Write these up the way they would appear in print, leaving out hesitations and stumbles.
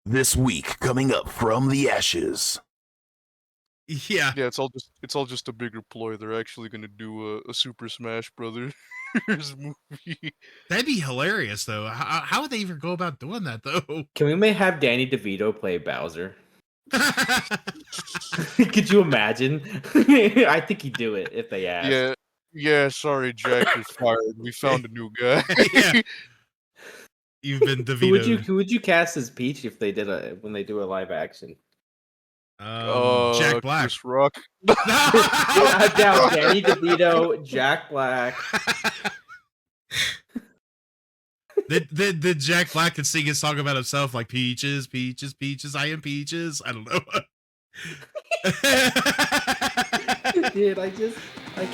This week, coming up from the ashes. Yeah. Yeah, it's all just a bigger ploy. They're actually gonna do a Super Smash Brothers movie. That'd be hilarious, though. How would they even go about doing that, though? Can we may have Danny DeVito play Bowser? Could you imagine? I think he'd do it if they asked. Yeah. Sorry, Jack, you're fired. We found a new guy. Yeah. You've been DeVito. Who would you cast as Peach if they did when they do a live action? Jack Black. Chris Rock. I'm down. Danny DeVito, Jack Black. Did Jack Black could sing his song about himself like peaches, peaches, peaches, I am peaches. I don't know. Dude, I just like.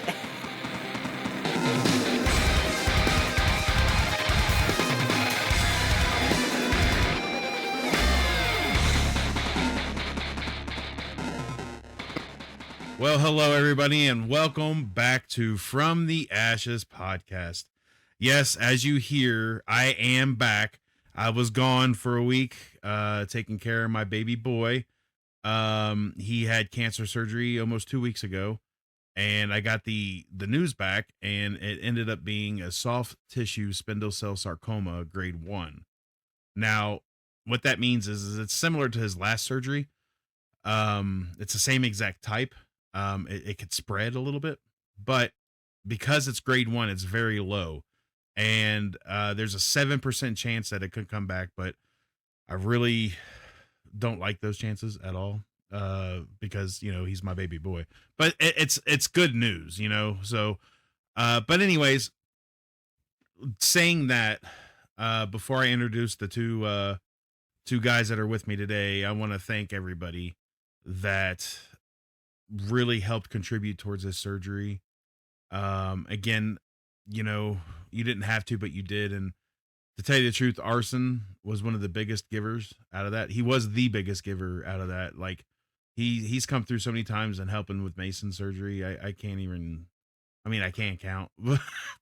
Well, hello everybody, and welcome back to From the Ashes podcast. Yes, as you hear, I am back. I was gone for a week, taking care of my baby boy. He had cancer surgery almost 2 weeks ago, and I got the news back, and it ended up being a soft tissue spindle cell sarcoma grade 1. Now, what that means is it's similar to his last surgery. It's the same exact type. It could spread a little bit, but because it's grade 1, it's very low. And there's a 7% chance that it could come back, but I really don't like those chances at all, because he's my baby boy. But it's good news, So, but anyways, saying that, before I introduce the two guys that are with me today, I want to thank everybody that really helped contribute towards this surgery. Again, you didn't have to, but you did. And to tell you the truth, Arson was one of the biggest givers out of that. He was the biggest giver out of that. Like he's come through so many times and helping with Mason's surgery. I can't even, I can't count,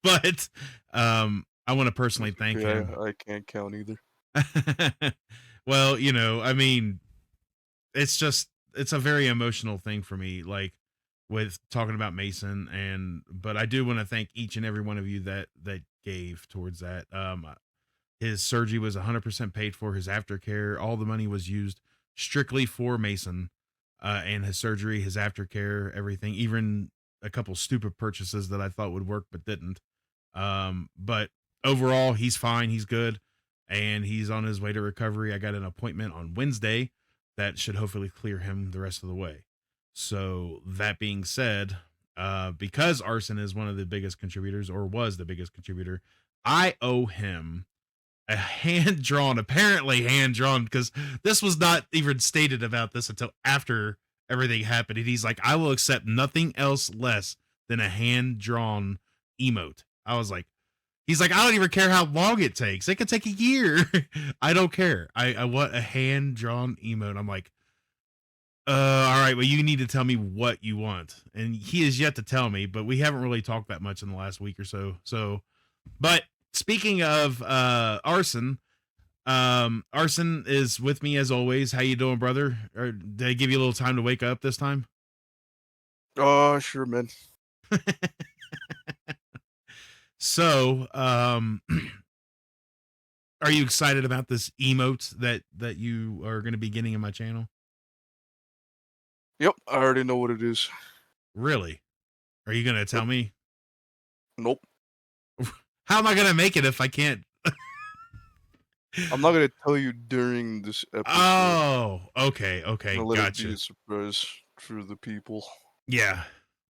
but, I want to personally thank him. I can't count either. Well, it's a very emotional thing for me, like with talking about Mason, but I do want to thank each and every one of you that gave towards that. His surgery was 100% paid for. His aftercare, all the money was used strictly for Mason, and his surgery, his aftercare, everything, even a couple stupid purchases that I thought would work, but didn't. But overall, he's fine. He's good. And he's on his way to recovery. I got an appointment on Wednesday that should hopefully clear him the rest of the way. So that being said, because Arson is one of the biggest contributors, or was the biggest contributor, I owe him a apparently hand-drawn, because this was not even stated about this until after everything happened. And he's like, I will accept nothing else less than a hand-drawn emote. I was like, he's like, I don't even care how long it takes. It could take a year. I don't care. I want a hand-drawn emote. I'm like, all right, well, you need to tell me what you want. And he has yet to tell me, but we haven't really talked that much in the last week or so. But speaking of Arson, Arson is with me as always. How you doing, brother? Or did I give you a little time to wake up this time? Oh, sure, man. So, are you excited about this emote that you are going to be getting in my channel? Yep, I already know what it is. Really? Are you going to tell me? Nope. How am I going to make it if I can't? I'm not going to tell you during this episode. Oh, okay. Gotcha. It be a surprise for the people. Yeah.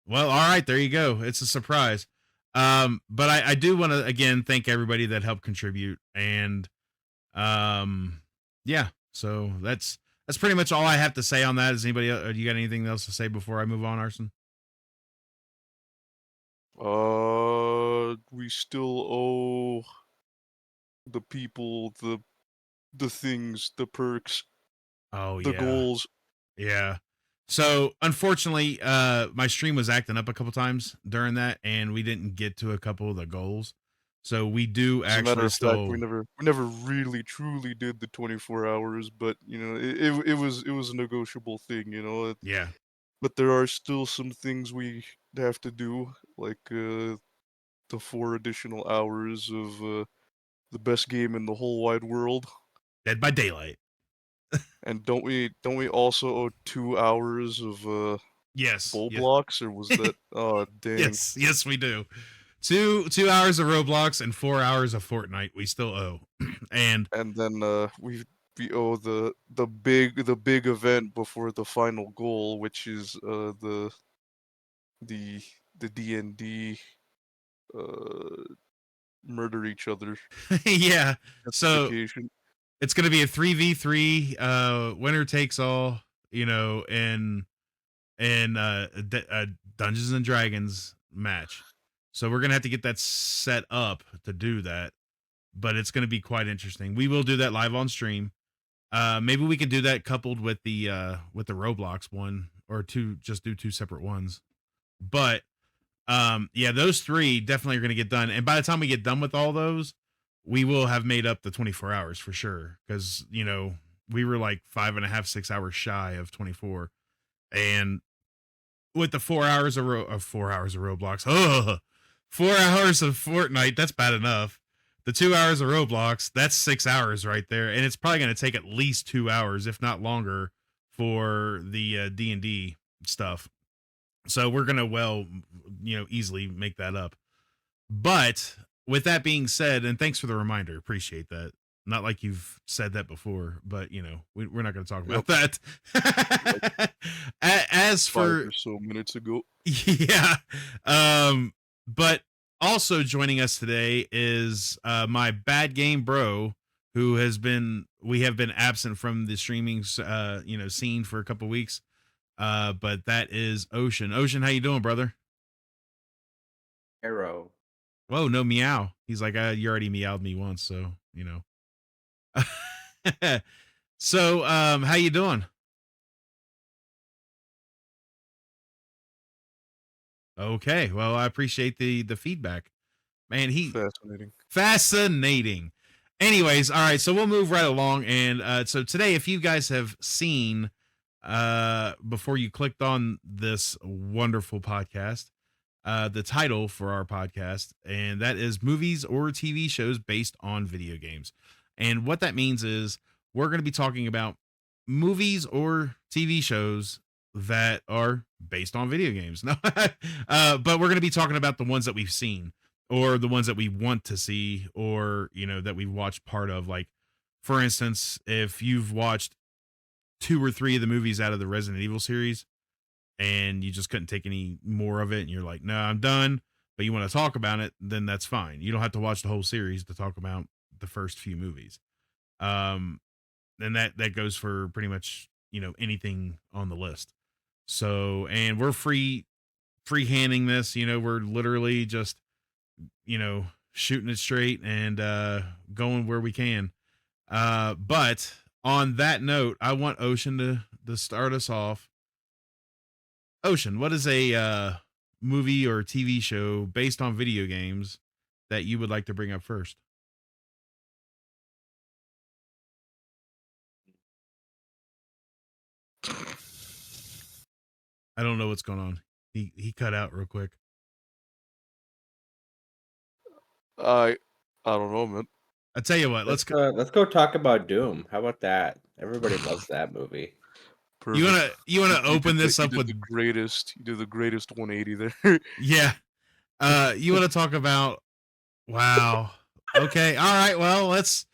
Well, all right, there you go. It's a surprise. But I do want to again thank everybody that helped contribute, and yeah, so that's pretty much all I have to say on that. Is anybody else, you got anything else to say before I move on, Arson? We still owe the people the things, the perks, the goals. Yeah. So unfortunately, my stream was acting up a couple times during that, and we didn't get to a couple of the goals. So we do As a matter actually of fact, still. we never really truly did the 24 hours, but it was a negotiable thing, Yeah. But there are still some things we have to do, like the 4 additional hours of the best game in the whole wide world. Dead by Daylight. And don't we also owe 2 hours of Yes. bull Yes. blocks, or was that oh dang. Yes, we do. 2 hours of Roblox and 4 hours of Fortnite we still owe. And Then we owe the big event before the final goal, which is the D&D uh murder each other yeah. So justification. it's gonna be a 3v3 winner takes all, in Dungeons and Dragons match. So we're gonna have to get that set up to do that, but it's gonna be quite interesting. We will do that live on stream. Maybe we could do that coupled with the Roblox one, or just do two separate ones. But yeah, those three definitely are gonna get done. And by the time we get done with all those, we will have made up the 24 hours for sure. Because we were like 5.5, 6 hours shy of 24. And with the 4 hours of 4 hours of Roblox, 4 hours of Fortnite, that's bad enough. The 2 hours of Roblox, that's 6 hours right there, and it's probably going to take at least 2 hours, if not longer, for the D&D stuff. So we're going to easily make that up. But with that being said, and thanks for the reminder, appreciate that. Not like you've said that before, but we're not going to talk about that. As 5 for or so minutes ago. yeah, but also joining us today is my bad game bro, who we have been absent from the streaming scene for a couple weeks. But that is Ocean. Ocean, how you doing, brother? Arrow. Whoa, no meow. He's like, you already meowed me once, so So, how you doing? Okay, well, I appreciate the feedback. Man, fascinating. Anyways, all right, so we'll move right along. And so today, if you guys have seen before you clicked on this wonderful podcast, the title for our podcast, and that is movies or TV shows based on video games. And what that means is we're going to be talking about movies or TV shows that are based on video games. No, but we're going to be talking about the ones that we've seen, or the ones that we want to see, or that we've watched part of. Like, for instance, if you've watched 2 or 3 of the movies out of the Resident Evil series and you just couldn't take any more of it, and you're like, no, I'm done, but you want to talk about it, then that's fine. You don't have to watch the whole series to talk about the first few movies. And that goes for pretty much anything on the list. So, and we're free-handing this. We're literally just shooting it straight and going where we can. But on that note, I want Ocean to start us off. Ocean, what is a movie or TV show based on video games that you would like to bring up first? I don't know what's going on. He cut out real quick. I don't know, man. I tell you what, let's go talk about Doom. How about that? Everybody loves that movie. Perfect. You wanna open this up with the greatest? You did the greatest 180 there. Yeah. You want to talk about? Wow. Okay. All right. Well, let's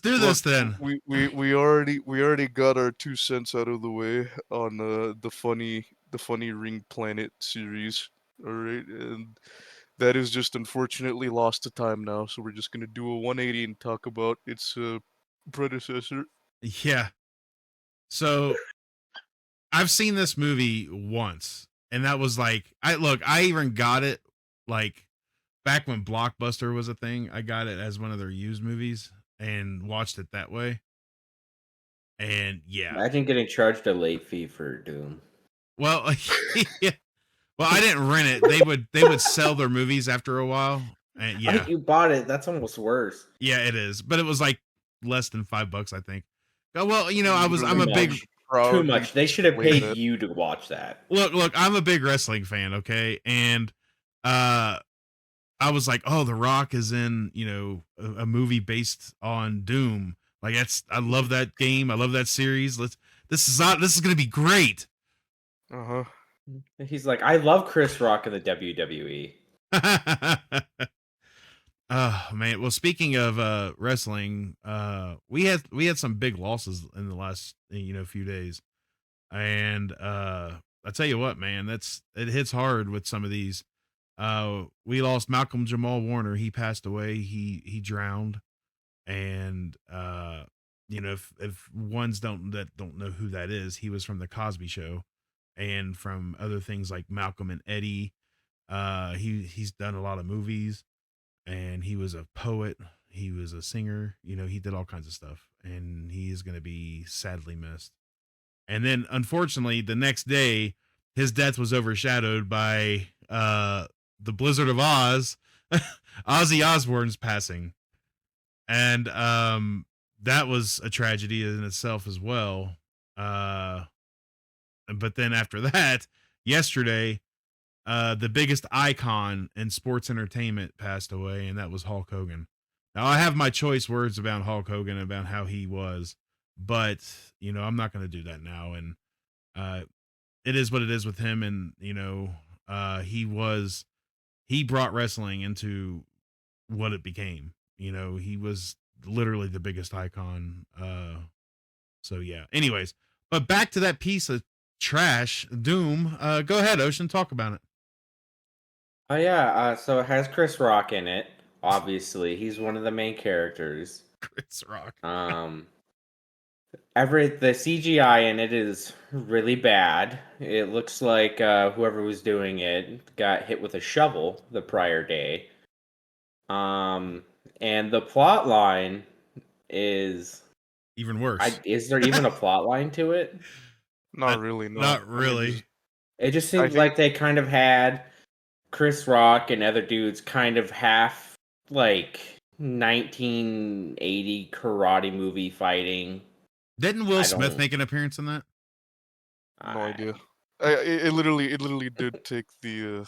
do this then. We already got our 2 cents out of the way on the funny Ring Planet series. All right, and that is just unfortunately lost to time now. So we're just gonna do a 180 and talk about its predecessor. Yeah. So I've seen this movie once, and that was like, I even got it like back when Blockbuster was a thing. I got it as one of their used movies and watched it that way. And yeah, imagine getting charged a late fee for Doom. Well, yeah. Well, I didn't rent it. They would sell their movies after a while, And I yeah, think you bought it. That's almost worse. yeah, it is. But it was like less than $5, I think. Well, I'm Literally a big just Too proudly much. They should have display paid that. you to watch that. look. I'm a big wrestling fan, okay, and uh, I was like, oh, The Rock is in, a movie based on Doom. Like I love that game. I love that series. This is gonna be great. Uh-huh. He's like, I love Chris Rock in the WWE. Oh man. Well, speaking of wrestling, we had some big losses in the last few days. And I tell you what, man, it hits hard with some of these. We lost Malcolm Jamal Warner. He passed away. He drowned. And if ones don't know who that is, he was from the Cosby Show and from other things like Malcolm and Eddie. He's done a lot of movies, and he was a poet. He was a singer. He did all kinds of stuff, and he is going to be sadly missed. And then, unfortunately, the next day, his death was overshadowed by the Blizzard of Oz, Ozzy Osbourne's passing, and that was a tragedy in itself as well. But then after that, yesterday, the biggest icon in sports entertainment passed away, and that was Hulk Hogan. Now, I have my choice words about Hulk Hogan, about how he was, but I'm not going to do that now. And it is what it is with him. And he brought wrestling into what it became. He was literally the biggest icon. So yeah. Anyways, but back to that piece of trash, Doom. Go ahead, Ocean, talk about it. Oh yeah, so it has Chris Rock in it. Obviously, he's one of the main characters. Chris Rock. The CGI in it is really bad. It looks like whoever was doing it got hit with a shovel the prior day. And the plot line is Even worse. is there even a plot line to it? Not really, no. Not I mean, really. It just I seems think- like they kind of had Chris Rock and other dudes kind of half like 1980 karate movie fighting. Didn't Will I Smith don't- make an appearance in that? No idea. It literally did take the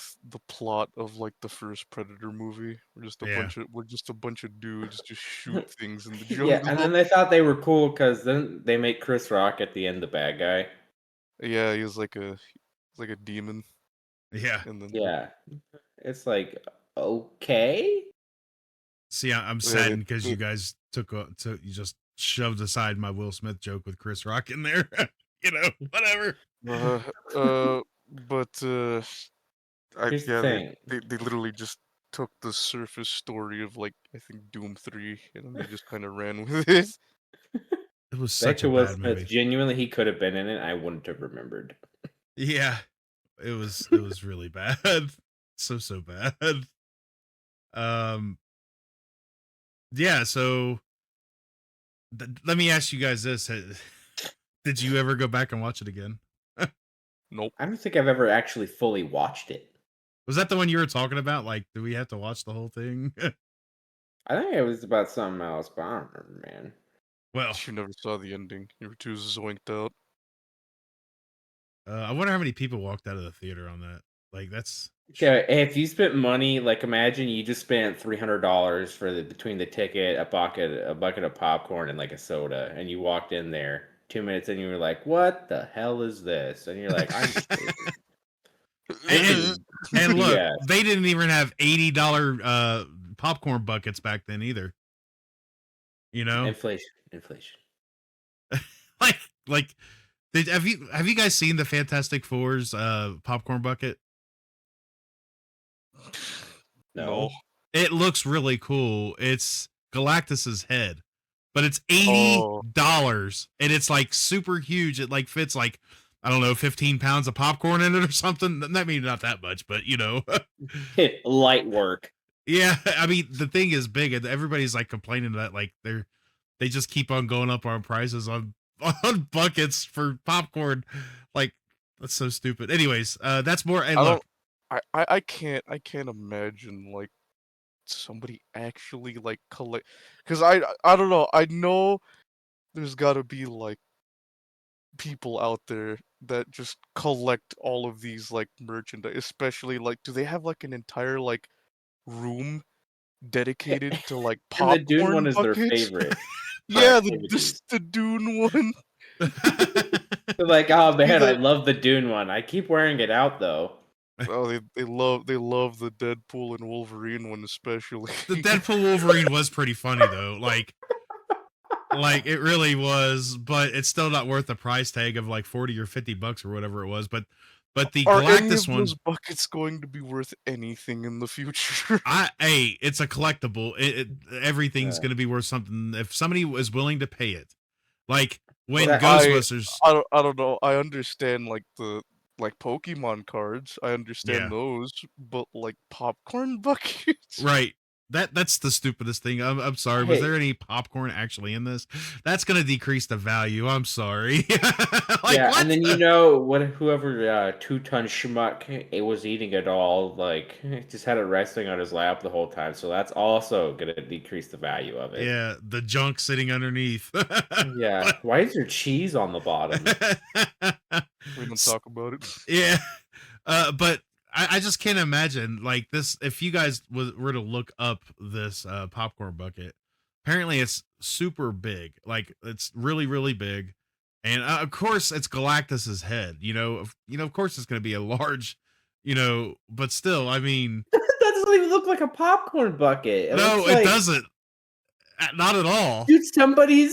plot of like the first Predator movie. We're just a bunch of dudes just shoot things in the jungle. Yeah, and then they thought they were cool because then they make Chris Rock at the end the bad guy. Yeah, he was like a demon. Yeah. And then Yeah, it's like okay. See, I'm saddened because you guys you just shoved aside my Will Smith joke with Chris Rock in there. Whatever. but Here's the thing. they literally just took the surface story of like I think Doom 3 and then they just kind of ran with it. It was Back such to a Will bad Smith. movie. Genuinely, he could have been in it. I wouldn't have remembered. Yeah, it was really bad. So bad. Yeah. So let me ask you guys this: did you ever go back and watch it again? Nope. I don't think I've ever actually fully watched it. Was that the one you were talking about? Like, do we have to watch the whole thing? I think it was about something else, but I don't remember, man. Well, You never saw the ending. You were too zoinked out. I wonder how many people walked out of the theater on that. Like, that's Yeah, if you spent money, like imagine you just spent $300 for between the ticket, a bucket of popcorn, and like a soda, and you walked in there 2 minutes, and you were like, "What the hell is this?" And you're like, "I'm just." and look, Yes. they didn't even have $80 popcorn buckets back then either. Inflation. like have you guys seen the Fantastic Four's popcorn bucket? No. It looks really cool. It's Galactus's head, but it's $80 and it's like super huge. It like fits like, I don't know, 15 pounds of popcorn in it or something. That means not that much, but Light work. Yeah, I mean the thing is big, and everybody's like complaining that like they just keep on going up on prices on buckets for popcorn. Like, that's so stupid. Anyways, that's more. And look, I can't imagine like somebody actually like collect? Because I don't know. I know there's got to be like people out there that just collect all of these like merchandise, especially like do they have like an entire like room dedicated to like And the Dune one popcorn is their buckets? favorite Yeah, activities. the Dune one. They're like, oh See man, I that? love the Dune one. I keep wearing it out though. Oh, they love the Deadpool and Wolverine one especially. The Deadpool Wolverine was pretty funny though. Like it really was, but it's still not worth the price tag of like 40 or $50 or whatever it was. But the Are any Galactus of one, those buckets going to be worth anything in the future? hey, it's a collectible. Everything's Yeah. going to be worth something if somebody is willing to pay it. Like when But Ghostbusters, I don't know. I understand like the like Pokemon cards. I understand Yeah. those, but like popcorn buckets. right? That's the stupidest thing. I'm sorry. Was Hey. there any popcorn actually in this? That's going to decrease the value. I'm sorry. Yeah, what? and then whoever 2-ton schmuck it was eating it all, like just had it resting on his lap the whole time. So that's also gonna decrease the value of it. Yeah, the junk sitting underneath. Yeah. Why is there cheese on the bottom? We don't talk about it. Yeah, but I just can't imagine like this. If you guys were to look up this popcorn bucket, apparently it's super big. Like it's really really big, and of course it's Galactus's head. Of course it's going to be a large, but still, I mean, That doesn't even look like a popcorn bucket. It no, looks it like, doesn't. Not at all. dude, somebody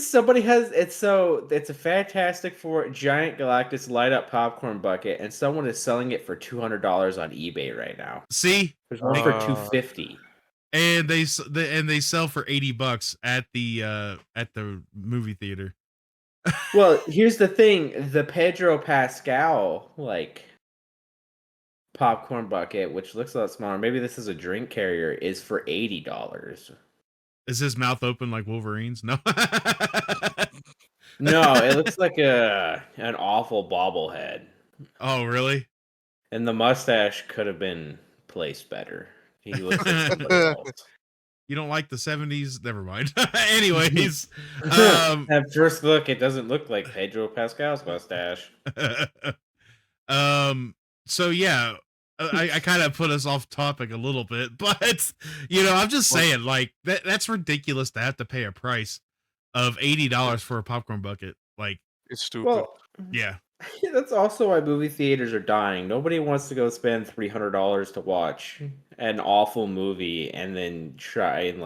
has it's a Fantastic Four giant Galactus light up popcorn bucket, and someone is selling it for $200 on eBay right now. See, There's one for $250. and they sell for $80 at the movie theater. Well, here's the thing: the Pedro Pascal popcorn bucket, which looks a lot smaller. Maybe this is a drink carrier, is for $80. Is his mouth open like Wolverine's? No. No, it looks like an awful bobblehead. Oh, really? And the mustache could have been placed better. He looks like somebody else. You don't like the 70s? Never mind. Anyways, At first look, it doesn't look like Pedro Pascal's mustache. so yeah, I kind of put us off topic a little bit, but I'm just saying, like that's ridiculous to have to pay a price of $80 for a popcorn bucket. Like, It's stupid. Well, yeah, that's also why movie theaters are dying. Nobody wants to go spend $300 to watch an awful movie and then try and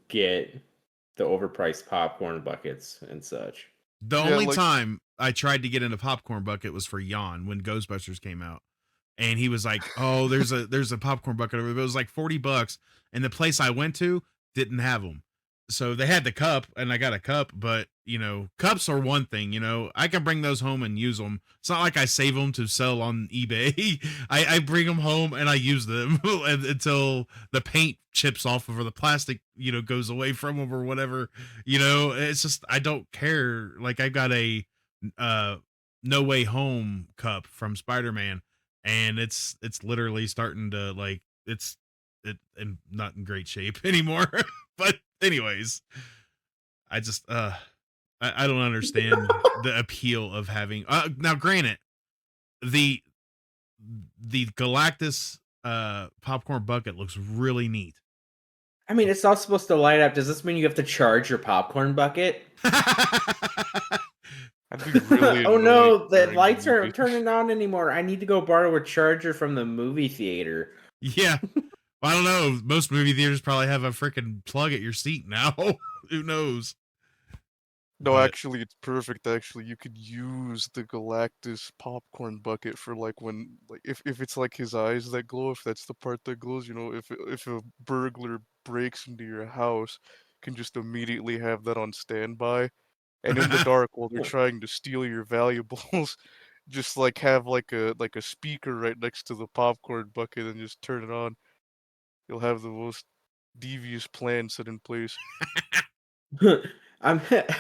get the overpriced popcorn buckets and such. the only time I tried to get in a popcorn bucket was for Jan when Ghostbusters came out. And he was like, "Oh, there's a popcorn bucket. It was like $40, and the place I went to didn't have them. So they had the cup, and I got a cup. But cups are one thing. I can bring those home and use them. It's not like I save them to sell on eBay. I bring them home and I use them until the paint chips off of or the plastic goes away from them or whatever. It's just I don't care. Like I got a No Way Home cup from Spider-Man. And it's literally starting to I'm not in great shape anymore. But anyways, I just I don't understand the appeal of having now granted the Galactus popcorn bucket looks really neat. I mean, it's all supposed to light up. Does this mean you have to charge your popcorn bucket? Really oh no, the during lights aren't movie. turning on anymore. I need to go borrow a charger from the movie theater. Yeah. I don't know. Most movie theaters probably have a freaking plug at your seat now. Who knows? No, actually, it's perfect. Actually, you could use the Galactus popcorn bucket for when if it's like his eyes that glow, if that's the part that glows, if a burglar breaks into your house, can just immediately have that on standby, and in the dark while they're trying to steal your valuables, just have a speaker right next to the popcorn bucket and just turn it on. You'll have the most devious plan set in place.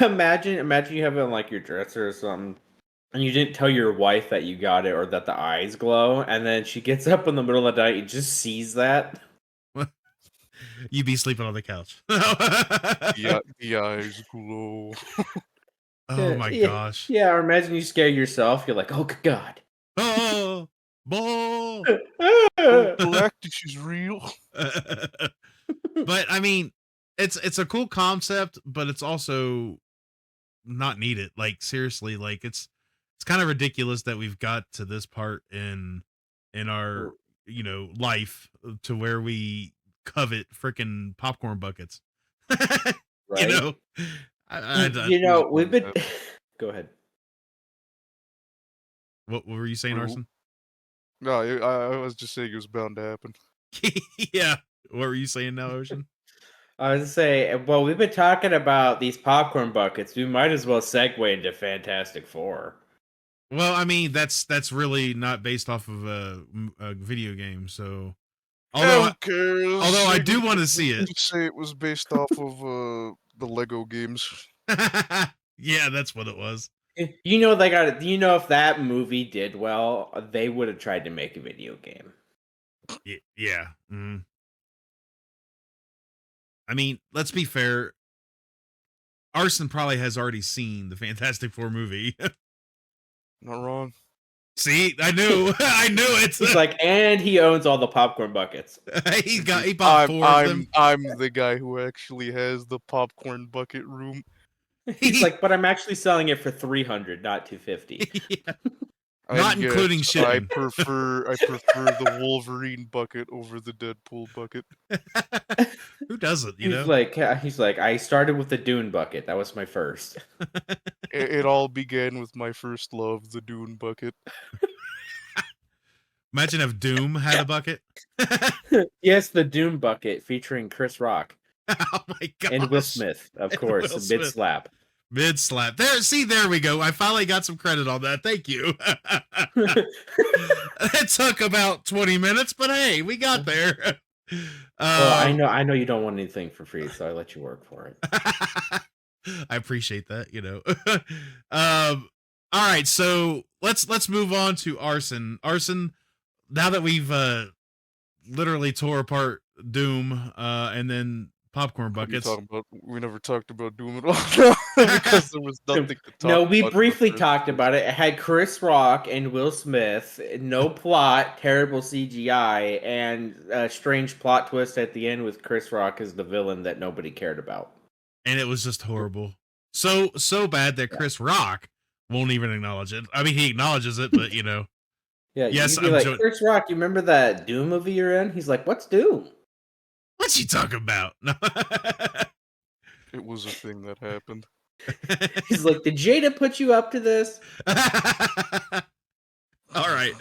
Imagine you have it on your dresser or something, and you didn't tell your wife that you got it or that the eyes glow, and then she gets up in the middle of the night and just sees that. You'd be sleeping on the couch. Yeah, the eyes glow. Oh my gosh. Yeah, or imagine you scare yourself. You're like, oh God. Oh, ball. Oh, Galactus is real. But I mean, it's a cool concept, but it's also not needed. Like seriously, like it's kind of ridiculous that we've got to this part in our life to where we covet freaking popcorn buckets. You Right? know, You was know, we've bound to been. Go ahead. what were you saying, Or- Arson? No, I was just saying it was bound to happen. Yeah. What were you saying now, Ocean? I was gonna say, well, we've been talking about these popcorn buckets. We might as well segue into Fantastic Four. Well, I mean, that's really not based off of a video game. So, although Who cares? although I You do can want to see it. just say it was based off of the Lego games. Yeah, that's what it was. You know, they got. You know, if that movie did well, they would have tried to make a video game. Yeah. Mhm. I mean, let's be fair. Arson probably has already seen the Fantastic Four movie. Not wrong. See, I knew, I knew it. He's like, and he owns all the popcorn buckets. he bought four of them. I'm the guy who actually has the popcorn bucket room. He's like, but I'm actually selling it for 300, not 250. Yeah. And Not including yes, shipping. I prefer the Wolverine bucket over the Deadpool bucket. Who doesn't? You know. He's like, I started with the Dune bucket. That was my first. It all began with my first love, the Dune bucket. Imagine if Doom had a bucket. Yes, the Dune bucket featuring Chris Rock Oh my god! and Will Smith, of And course, Will Smith. mid slap. Mid slap. There we go. I finally got some credit on that. Thank you. It took about 20 minutes, but hey, we got there. Well, I know you don't want anything for free, so I let you work for it. I appreciate that, you know. All right, so let's move on to Arson. Arson, now that we've literally tore apart Doom and then popcorn What are you buckets. talking about? We never talked about Doom at all because there was nothing to talk No, we about. briefly talked about it. It had Chris Rock and Will Smith, no plot, terrible CGI, and a strange plot twist at the end with Chris Rock as the villain that nobody cared about. And it was just horrible. So bad that Chris Rock won't even acknowledge it. I mean, he acknowledges it, but you know. Yeah, Yes, you'd be I'm like, joking. Chris Rock, you remember that Doom movie you're in? He's like, what's Doom? What's he talking about? No. It was a thing that happened. He's like, did Jada put you up to this? All right.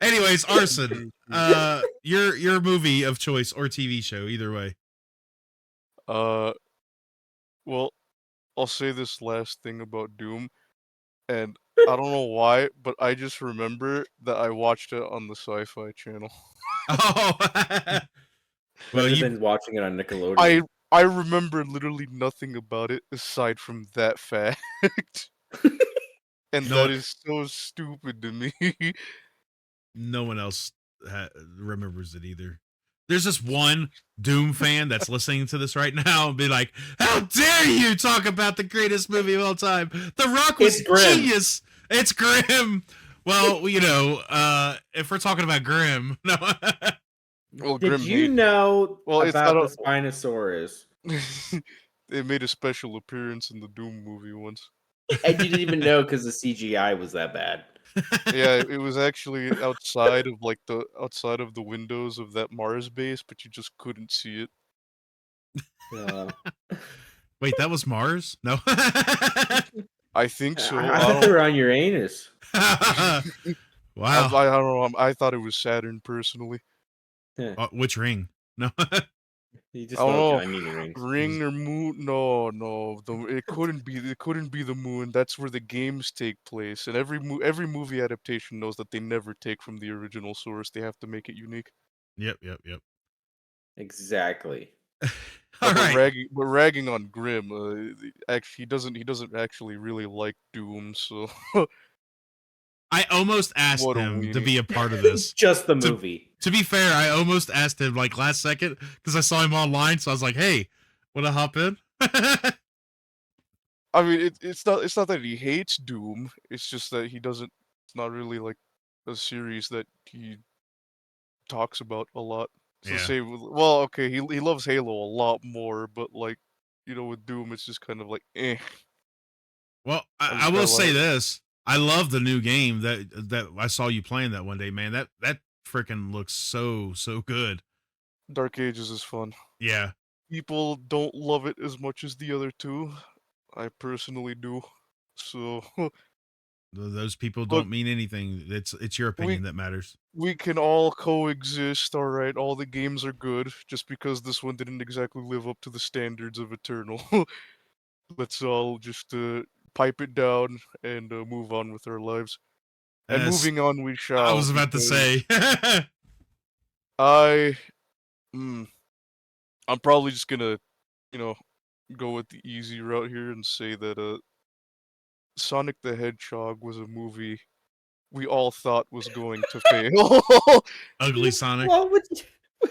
Anyways, Arson, your movie of choice or TV show, either way. Well, I'll say this last thing about Doom, and I don't know why, but I just remember that I watched it on the Sci-Fi Channel. Oh. Well, Rather you than watching it on Nickelodeon. I remember literally nothing about it aside from that fact. And No, that is so stupid to me. no one else remembers it either. There's this one Doom fan that's listening to this right now and be like, "How dare you talk about the greatest movie of all time? The Rock was It's grim. genius. It's grim." Well, you know, if we're talking about grim, no. Well, Did Grim you know Well, it's about not the Spinosaurus? It made a special appearance in the Doom movie once. And you didn't even know because the CGI was that bad. Yeah, it was actually outside of the windows of that Mars base, but you just couldn't see it. Yeah. Wait, that was Mars? No. I think so. I thought they were on Uranus. Wow. I don't know. I thought it was Saturn personally. Which ring? No. You just I don't love know. Johnny rings. Ring or moon? No. It couldn't be. It couldn't be the moon. That's where the games take place, and every movie adaptation knows that they never take from the original source. They have to make it unique. Yep. Exactly. All But right. we're ragging on Grimm. Actually, he doesn't actually really like Doom, so I almost asked What a him to weenie. be a part of this. Just the To- movie. To be fair, I almost asked him like last second because I saw him online, so I was like, "Hey, want to hop in?" I mean, it's not that he hates Doom. It's just that he doesn't. It's not really like a series that he talks about a lot. So Yeah. say, well, okay, he loves Halo a lot more, but like, with Doom, it's just kind of like, eh. Well, I'm I just will kinda say like, this: I love the new game that I saw you playing that one day, man. That freaking looks so good. Dark Ages is fun. Yeah, People don't love it as much as the other two. I personally do. So those people look, don't mean anything. It's your we opinion that matters. we can all coexist, all right? All the games are good. Just because this one didn't exactly live up to the standards of Eternal. Let's all just pipe it down and move on with our lives. And As moving on we I shall, was about to because say. I, mm, I'm probably just gonna, you know, go with the easy route here and say that Sonic the Hedgehog was a movie we all thought was going to fail. Ugly Sonic. What would you...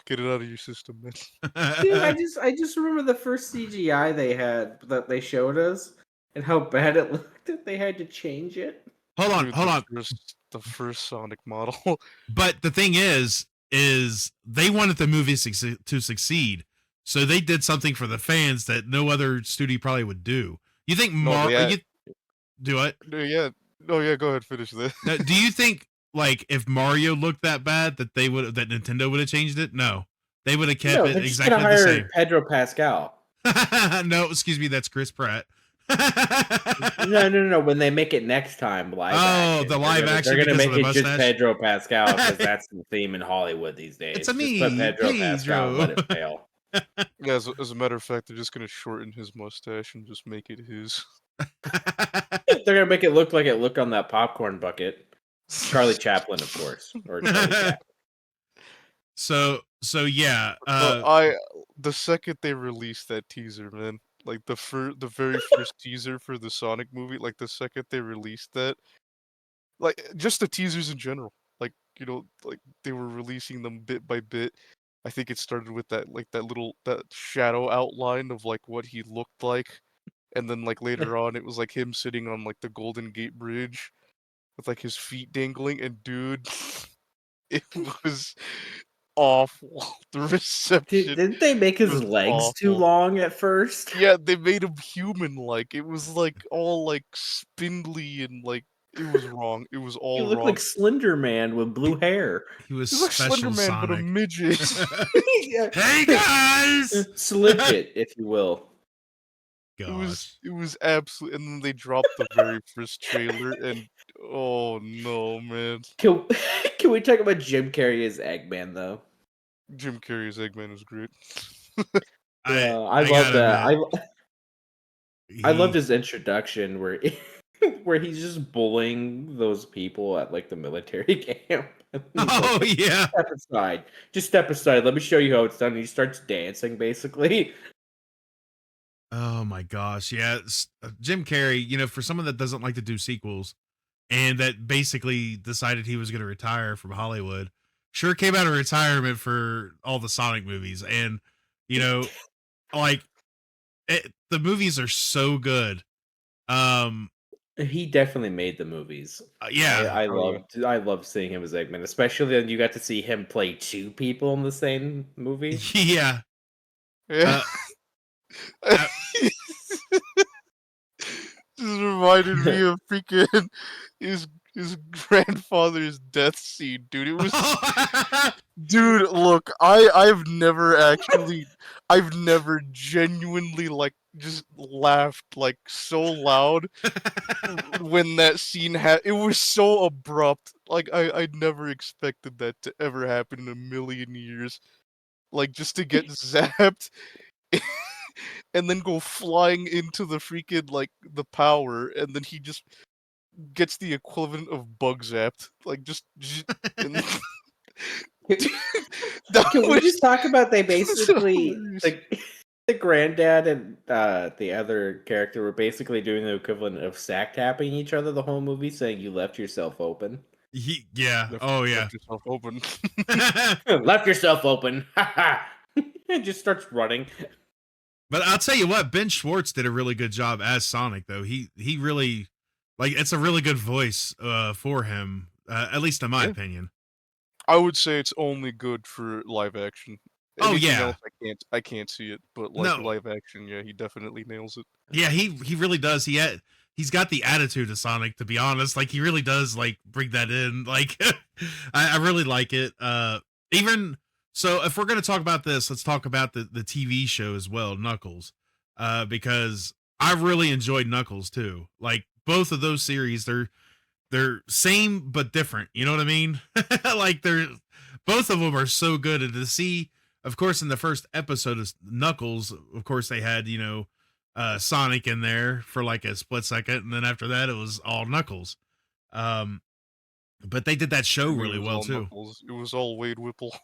Get it out of your system, man. Dude, I just remember the first CGI they had that they showed us and how bad it looked that they had to change it. Dude, Hold on. the first Sonic model. But the thing is they wanted the movie to succeed, so they did something for the fans that no other studio probably would do. You think No, yeah, you do it? no, yeah, no, yeah. Go ahead, finish this. Now, do you think like if Mario looked that bad that Nintendo would have changed it? No, they would have kept No, it they're just gonna exactly the hire same. Pedro Pascal. No, excuse me, that's Chris Pratt. No. When they make it next time, live action. The live action They're gonna because of make the it just mustache. Pedro Pascal because that's the theme in Hollywood these days. It's a Just put me, Pedro Pascal and let it fail. Yeah, as a matter of fact, they're just gonna shorten his mustache and just make it his. They're gonna make it look like it looked on that popcorn bucket. Charlie Chaplin, of course, or Charlie Chaplin. So yeah. The second they released that teaser, man, like the very first teaser for the Sonic movie, like the second they released that, like just the teasers in general, like like they were releasing them bit by bit. I think it started with that shadow outline of like what he looked like, and then like later on it was like him sitting on like the Golden Gate Bridge with like his feet dangling, and dude, it was awful. The reception Didn't they make his was legs too awful. long at first? Yeah, they made him human-like. It was like all like spindly and like it was wrong. It was He all looked wrong. like Slender Man with blue hair. He was He's like special Slender Man, but a Sonic. midget. Yeah. Hey guys! Slidget, if you will. Gosh. It was absolute. And then they dropped the very first trailer, and oh no, man, Can, can we talk about Jim Carrey as Eggman though? Jim Carrey's Eggman was great. I love gotta that. admit, I loved his introduction where where he's just bullying those people at like the military camp. And he's Oh like, yeah. step aside. Just step aside. Let me show you how it's done. And he starts dancing basically. Oh my gosh. Yeah. Jim Carrey, for someone that doesn't like to do sequels and that basically decided he was going to retire from Hollywood, sure came out of retirement for all the Sonic movies. And, like the movies are so good. He definitely made the movies. Yeah. I Oh, loved seeing him as Eggman, especially when you got to see him play two people in the same movie. Yeah. yeah. Uh, Just reminded me of freaking his grandfather's death scene, dude. It was dude, look, I've never genuinely like just laughed like so loud when that scene it was so abrupt. Like I'd never expected that to ever happen in a million years. Like just to get zapped and then go flying into the freaking like the power, and then he just gets the equivalent of bug zapped. Like and that Can we was just talk about they so basically hilarious. like The granddad and the other character were basically doing the equivalent of sack tapping each other the whole movie, saying you left yourself open. Yeah. Oh yeah. Left yourself open. Left yourself open. Ha ha. And just starts running. But I'll tell you what, Ben Schwartz did a really good job as Sonic, though. He really, like, it's a really good voice for him, at least in my Yeah. opinion. I would say it's only good for live action. Oh, Anything yeah. else, I can't see it, but like No. live action, yeah, he definitely nails it. Yeah, he really does. He's got the attitude of Sonic, to be honest. Like, he really does like bring that in. Like, I really like it. Even so, if we're gonna talk about this, let's talk about the TV show as well, Knuckles. Because I really enjoyed Knuckles too. Like both of those series, they're same but different. You know what I mean? Like they're both of them are so good. And to see, of course, in the first episode of Knuckles, of course they had Sonic in there for like a split second, and then after that it was all Knuckles. But they did that show really well too. Knuckles. It was all Wade Whipple.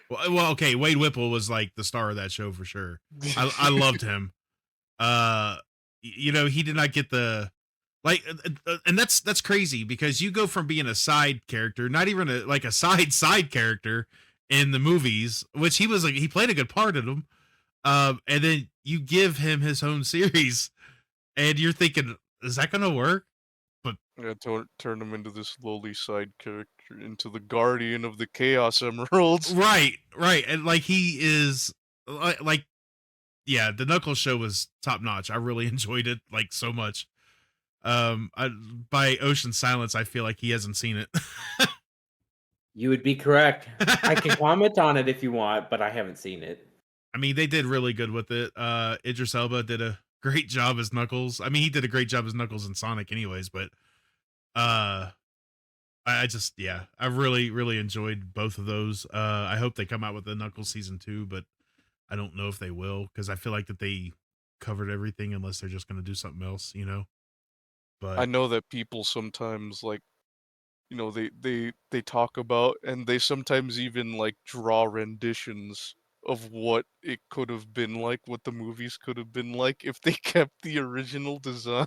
Well, okay, Wade Whipple was like the star of that show for sure. I loved him. He did not get the like, and that's crazy because you go from being a side character, not even a side character in the movies, which he played a good part in them. And then you give him his own series, and you're thinking, is that gonna work? But Yeah, turn him into this lowly side character, into the guardian of the Chaos Emeralds. right, and like he is like yeah, the Knuckles show was top notch. I really enjoyed it like so much. By Ocean Silence, I feel like he hasn't seen it. You would be correct. I can comment on it if you want, but I haven't seen it. I mean, they did really good with it. Idris Elba did a great job as Knuckles. I mean, he did a great job as Knuckles in Sonic anyways, but I really, really enjoyed both of those. I hope they come out with the Knuckles season 2, but I don't know if they will, because I feel like that they covered everything unless they're just gonna do something else, But I know that people sometimes they talk about, and they sometimes even like draw renditions of what it could have been like, what the movies could have been like if they kept the original design.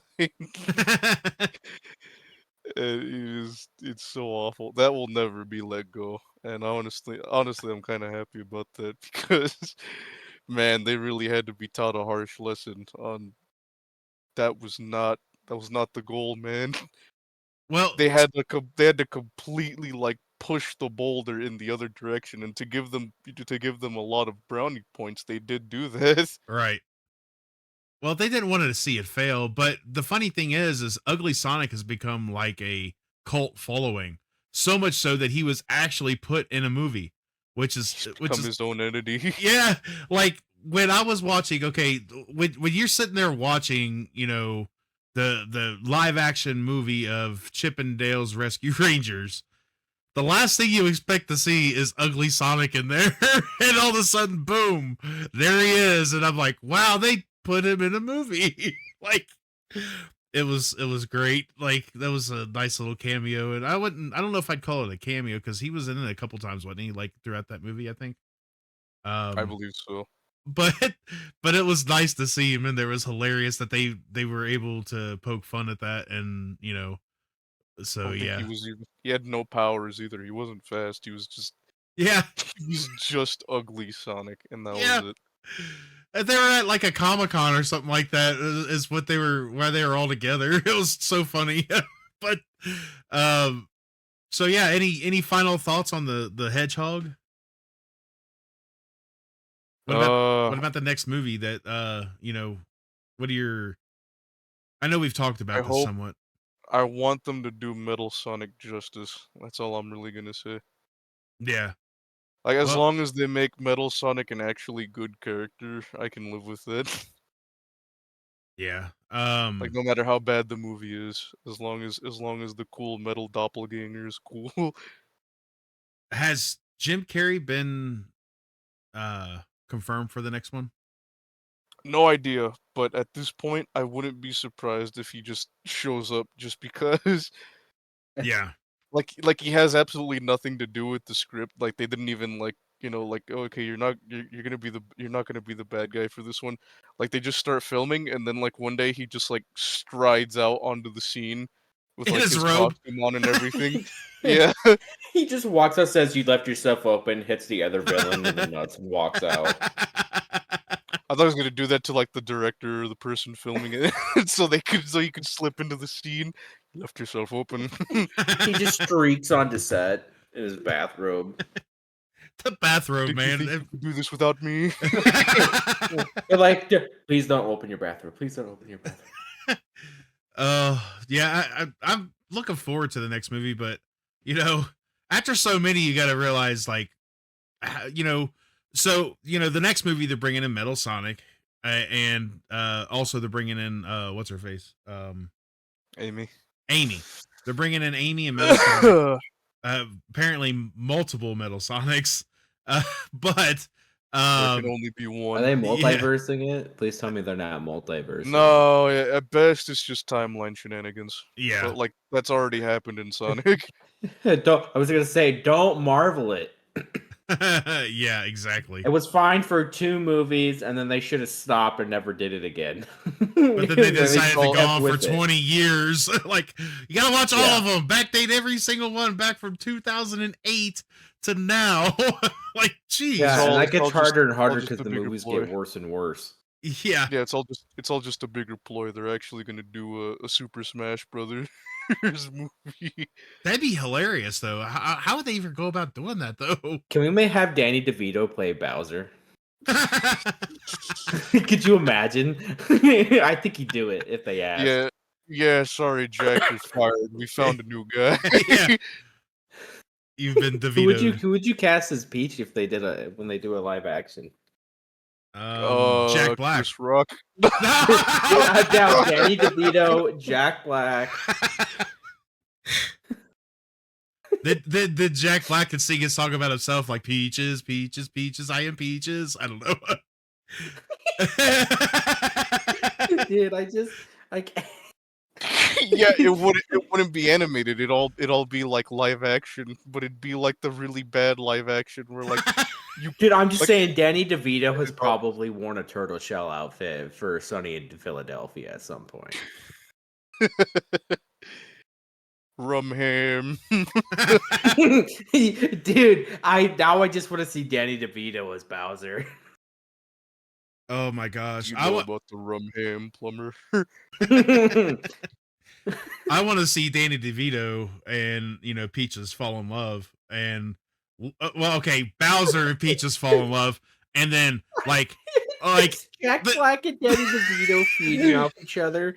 It's so awful. That will never be let go. And honestly, I'm kind of happy about that because, man, they really had to be taught a harsh lesson on that was not the goal, man. well, They had to completely like push the boulder in the other direction, and to give them a lot of brownie points, they did do that. right. Well, they didn't want to see it fail, but the funny thing is Ugly Sonic has become like a cult following, so much so that he was actually put in a movie, which is His own entity. yeah. Like when I was watching, okay, when you're sitting there watching, the live action movie of Chip and Dale's Rescue Rangers, the last thing you expect to see is Ugly Sonic in there, and all of a sudden, boom, there he is, and I'm like, wow, they put him in a movie. Like it was great. Like that was a nice little cameo, and I don't know if I'd call it a cameo because he was in it a couple times, wasn't he? Like throughout that movie, I think. I believe so. But it was nice to see him in there. It was hilarious that they were able to poke fun at that, and so I don't think yeah, he had no powers either. He wasn't fast. He was just yeah. he was just ugly Sonic, and that Yeah. was it. And they were at like a Comic-Con or something like that is what why they were all together. It was so funny. But so yeah, any final thoughts on the Hedgehog? What about the next movie that what are your I know we've talked about this somewhat. I want them to do Metal Sonic justice. That's all I'm really gonna say. Yeah. Like, as Well, long as they make Metal Sonic an actually good character, I can live with it. yeah. Like, no matter how bad the movie is, as long as the cool metal doppelganger is cool. Has Jim Carrey been confirmed for the next one? No idea, but at this point, I wouldn't be surprised if he just shows up just because, Yeah. like he has absolutely nothing to do with the script. Like, they didn't even, like, like, okay, you're not gonna be the bad guy for this one. Like they just start filming, and then like one day he just like strides out onto the scene with In like his his robe. costume on and everything. Yeah. He just walks out, says you left yourself open, hits the other villain in the nuts, and walks out. I thought I was gonna do that to like the director or the person filming it, so you could slip into the scene. You left yourself open. He just streaks onto set in his bathrobe. The bathrobe, Did you man. think you could do this without me? They're like, please don't open your bathroom. Please don't open your bathroom. Yeah, I'm looking forward to the next movie, but after so many, you got to realize, like, the next movie they're bringing in Metal Sonic, and also they're bringing in what's her face, Amy. They're bringing in Amy and Metal Sonic. Apparently multiple Metal Sonics, but There can only be one. Are they multiversing it? Please tell me they're not multiversing. No, at best it's just timeline shenanigans. Yeah. But like that's already happened in Sonic. I was gonna say, don't marvel it. Yeah, exactly. It was fine for 2 movies, and then they should have stopped and never did it again. But then they decided to go kept on for with it. 20 years. Like, you gotta watch all Yeah. of them. Backdate every single one back from 2008 to now. Like, geez. Yeah, and that it's all gets harder and just- all harder just because a the bigger movies ploy. get worse and worse. Yeah. Yeah, it's all just a bigger ploy. They're actually gonna do a Super Smash Brothers movie. That'd be hilarious, though. How would they even go about doing that, though? Can we may have Danny DeVito play Bowser? Could you imagine? I think he'd do it if they asked. Yeah. Sorry, Jack, you're fired. We found a new guy. Yeah. You've been DeVito. Who would you cast as Peach if they did when they do a live action? Jack Black. Chris Rock. Yeah, down Danny DeVito, Jack Black. Did Jack Black could sing his song about himself, like peaches, peaches, peaches, I am peaches. I don't know. Dude, I can't. Yeah, it wouldn't be animated. It'd all be like live action, but it'd be like the really bad live action where like Dude, I'm just saying Danny DeVito has probably worn a turtle shell outfit for Sunny in Philadelphia at some point. rum ham. Dude, I just want to see Danny DeVito as Bowser. Oh my gosh. You know about the rum ham plumber. I want to see Danny DeVito and Peaches fall in love, and okay, Bowser and Peaches fall in love, and then like Jack Black and Danny DeVito feeding off each other.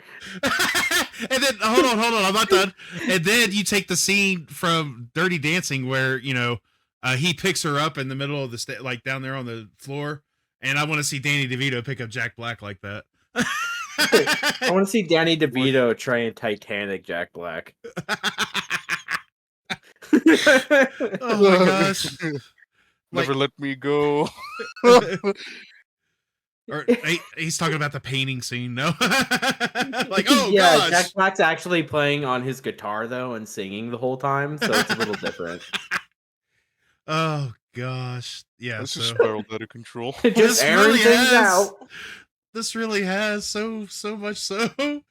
And then hold on, I'm not done. And then you take the scene from Dirty Dancing where he picks her up in the middle of the like down there on the floor, and I want to see Danny DeVito pick up Jack Black like that. I want to see Danny DeVito try and Titanic Jack Black. Oh my gosh. Never let me go. Or he's talking about the painting scene, no? Like, oh yeah, gosh. Jack Black's actually playing on his guitar though and singing the whole time, so it's a little different. Oh gosh. Yeah. This is spiraled out of control. Just This airing really things has. out. This really has so much so. Who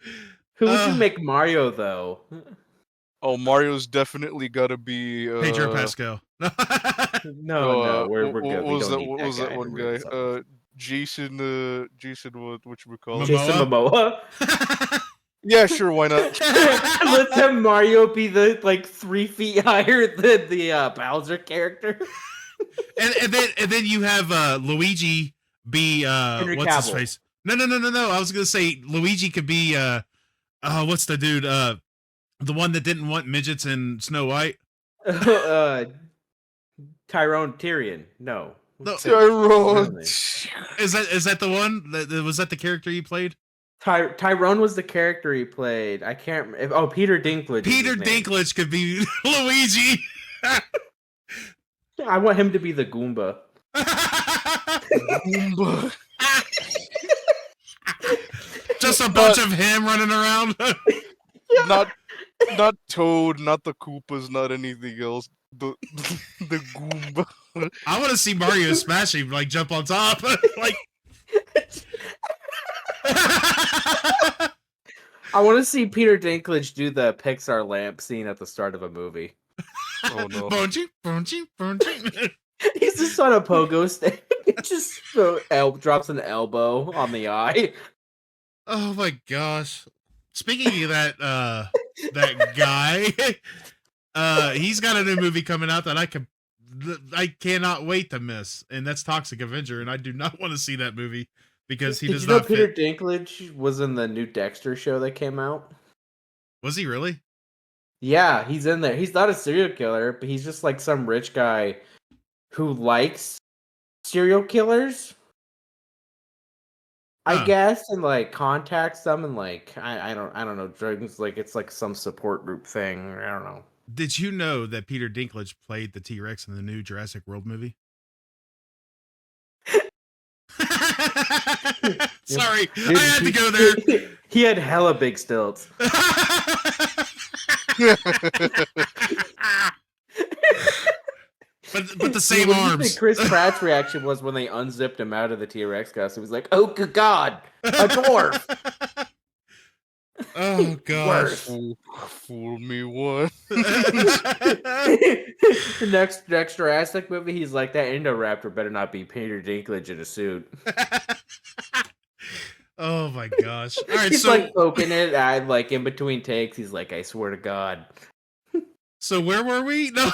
would you make Mario though? Oh, Mario's definitely got to be Pedro Pascal. No, we're good. What was we that? don't What need was that one to ruin guy? something. Jason. What you call it? Jason Momoa. Yeah, sure. Why not? Let's have Mario be the 3 feet higher than the Bowser character. and then you have Luigi be Henry what's his Cavill. face? No. I was gonna say Luigi could be what's the dude? The one that didn't want midgets in Snow White. Tyrone Tyrion. No. No. Tyrone. Is that the one? Was that the character you played? Tyrone was the character he played. I can't. Peter Dinklage. is Peter his name. Dinklage could be Luigi. I want him to be the Goomba. Goomba. Just a bunch of him running around. Not Toad, not the Koopas, not anything else. the the Goomba. I want to see Mario smash him, like jump on top, like. I want to see Peter Dinklage do the Pixar lamp scene at the start of a movie. Oh no. Bunchy. He's just on a pogo stick. Just drops an elbow on the eye. Oh my gosh! Speaking of that, that guy, he's got a new movie coming out that I cannot wait to miss, and that's Toxic Avenger, and I do not want to see that movie because he does not Peter fit. Dinklage was in the new Dexter show that came out? Was he really? Yeah, he's in there. He's not a serial killer, but he's just like some rich guy who likes serial killers, I Huh. guess, and like contacts them and like I don't know, drugs, like it's like some support group thing. I don't know. Did you know that Peter Dinklage played the T-Rex in the new Jurassic World movie? Sorry, Dude, I had to go there. He had hella big stilts. but the same What do you arms. think Chris Pratt's reaction was when they unzipped him out of the T-Rex costume? He was like, "Oh good God, a dwarf!" Oh gosh. Fool me once. The next Jurassic movie, he's like, "That Indoraptor better not be Peter Dinklage in a suit." Oh my gosh. All right, He's so like poking it, like in between takes. He's like, "I swear to God." so where were we? No.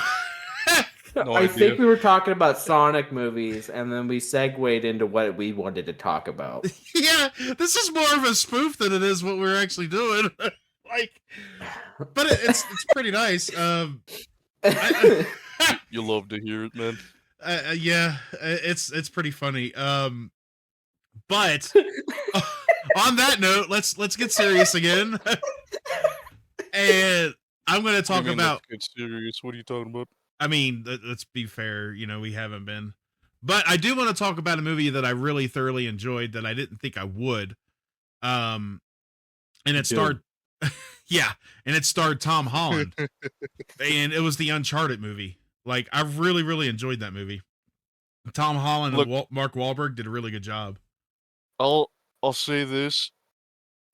No I idea. think we were talking about Sonic movies, and then we segued into what we wanted to talk about. Yeah, this is more of a spoof than it is what we're actually doing. Like, but it's pretty nice. You love to hear it, man. Yeah, it's pretty funny. But on that note, let's get serious again. And I'm going to talk about. Let's get serious. What are you talking about? I mean, let's be fair. We haven't been, but I do want to talk about a movie that I really thoroughly enjoyed that I didn't think I would. And it starred, yeah, and it starred Tom Holland, and it was the Uncharted movie. Like, I really, really enjoyed that movie. Tom Holland and Mark Wahlberg did a really good job. I'll say this,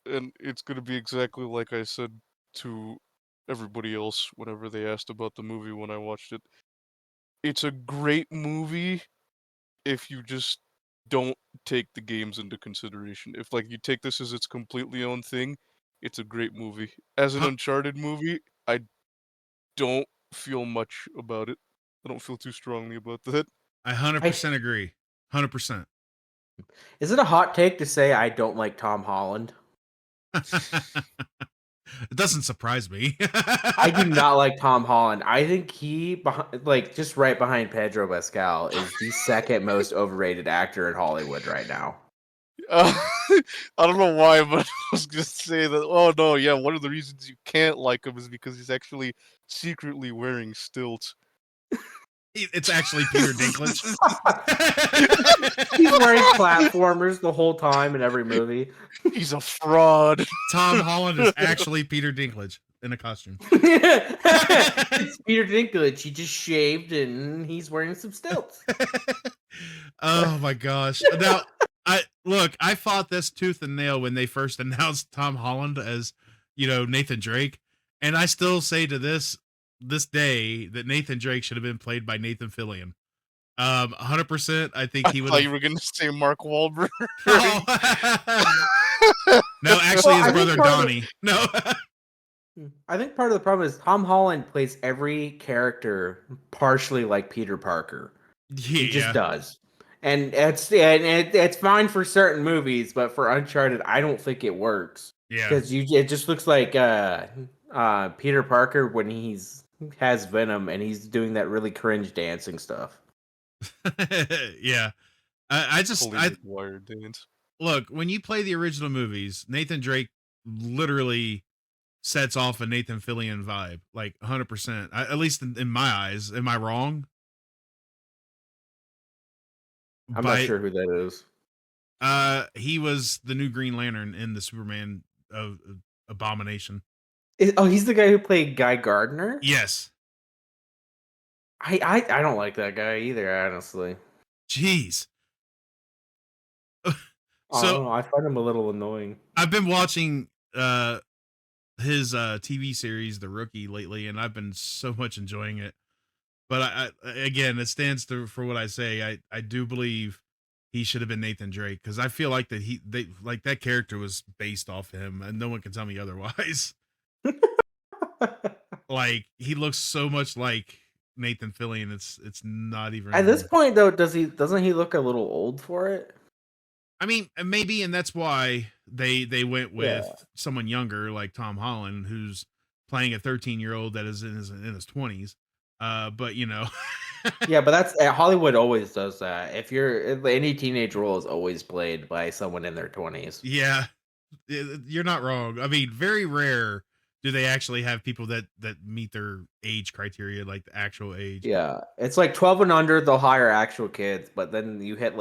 and it's gonna be exactly like I said to everybody else whenever they asked about the movie when I watched it. It's a great movie if you just don't take the games into consideration. If like you take this as its completely own thing, it's a great movie. As an Uncharted movie, I don't feel much about it. I don't feel too strongly about that. I 100% agree. 100%. Is it a hot take to say I don't like Tom Holland? It doesn't surprise me. I do not like Tom Holland. I think he, like, just right behind Pedro Pascal, is the second most overrated actor in Hollywood right now. I don't know why, but I was gonna say that. Oh no, yeah. One of the reasons you can't like him is because he's actually secretly wearing stilts. It's actually Peter Dinklage. He's wearing platformers the whole time in every movie. He's a fraud. Tom Holland is actually Peter Dinklage in a costume. It's Peter Dinklage. He just shaved and he's wearing some stilts. Oh my gosh. Now, I fought this tooth and nail when they first announced Tom Holland as, Nathan Drake. And I still say to this day that Nathan Drake should have been played by Nathan Fillion. 100%. I think he would. I thought you were going to say Mark Wahlberg. No, actually, his brother Donnie. No. I think part of the problem is Tom Holland plays every character partially like Peter Parker. He just does. And it's fine for certain movies, but for Uncharted, I don't think it works. Yeah. Because it just looks like Peter Parker when has Venom and he's doing that really cringe dancing stuff. Yeah. Wired dance. Look, when you play the original movies, Nathan Drake literally sets off a Nathan Fillion vibe, like 100%. At least in my eyes. Am I wrong? I'm not sure who that is. He was the new Green Lantern in the Superman of Abomination. He's the guy who played Guy Gardner? Yes. I don't like that guy either, honestly. Jeez. I don't So know. I find him a little annoying. I've been watching his TV series, The Rookie, lately, and I've been so much enjoying it. But I again, it stands for what I say. I do believe he should have been Nathan Drake, because I feel like that character was based off him, and no one can tell me otherwise. Like, he looks so much like Nathan Fillion. It's not even. At this point, though, doesn't he look a little old for it? I mean, maybe, and that's why they went with Yeah. someone younger like Tom Holland, who's playing a 13-year-old that is in his 20s. But Yeah, but that's Hollywood always does that. If any teenage role is always played by someone in their 20s. yeah, you're not wrong. I mean, very rare do they actually have people that meet their age criteria, like the actual age. Yeah, it's like 12 and under, they'll hire actual kids, but then you hit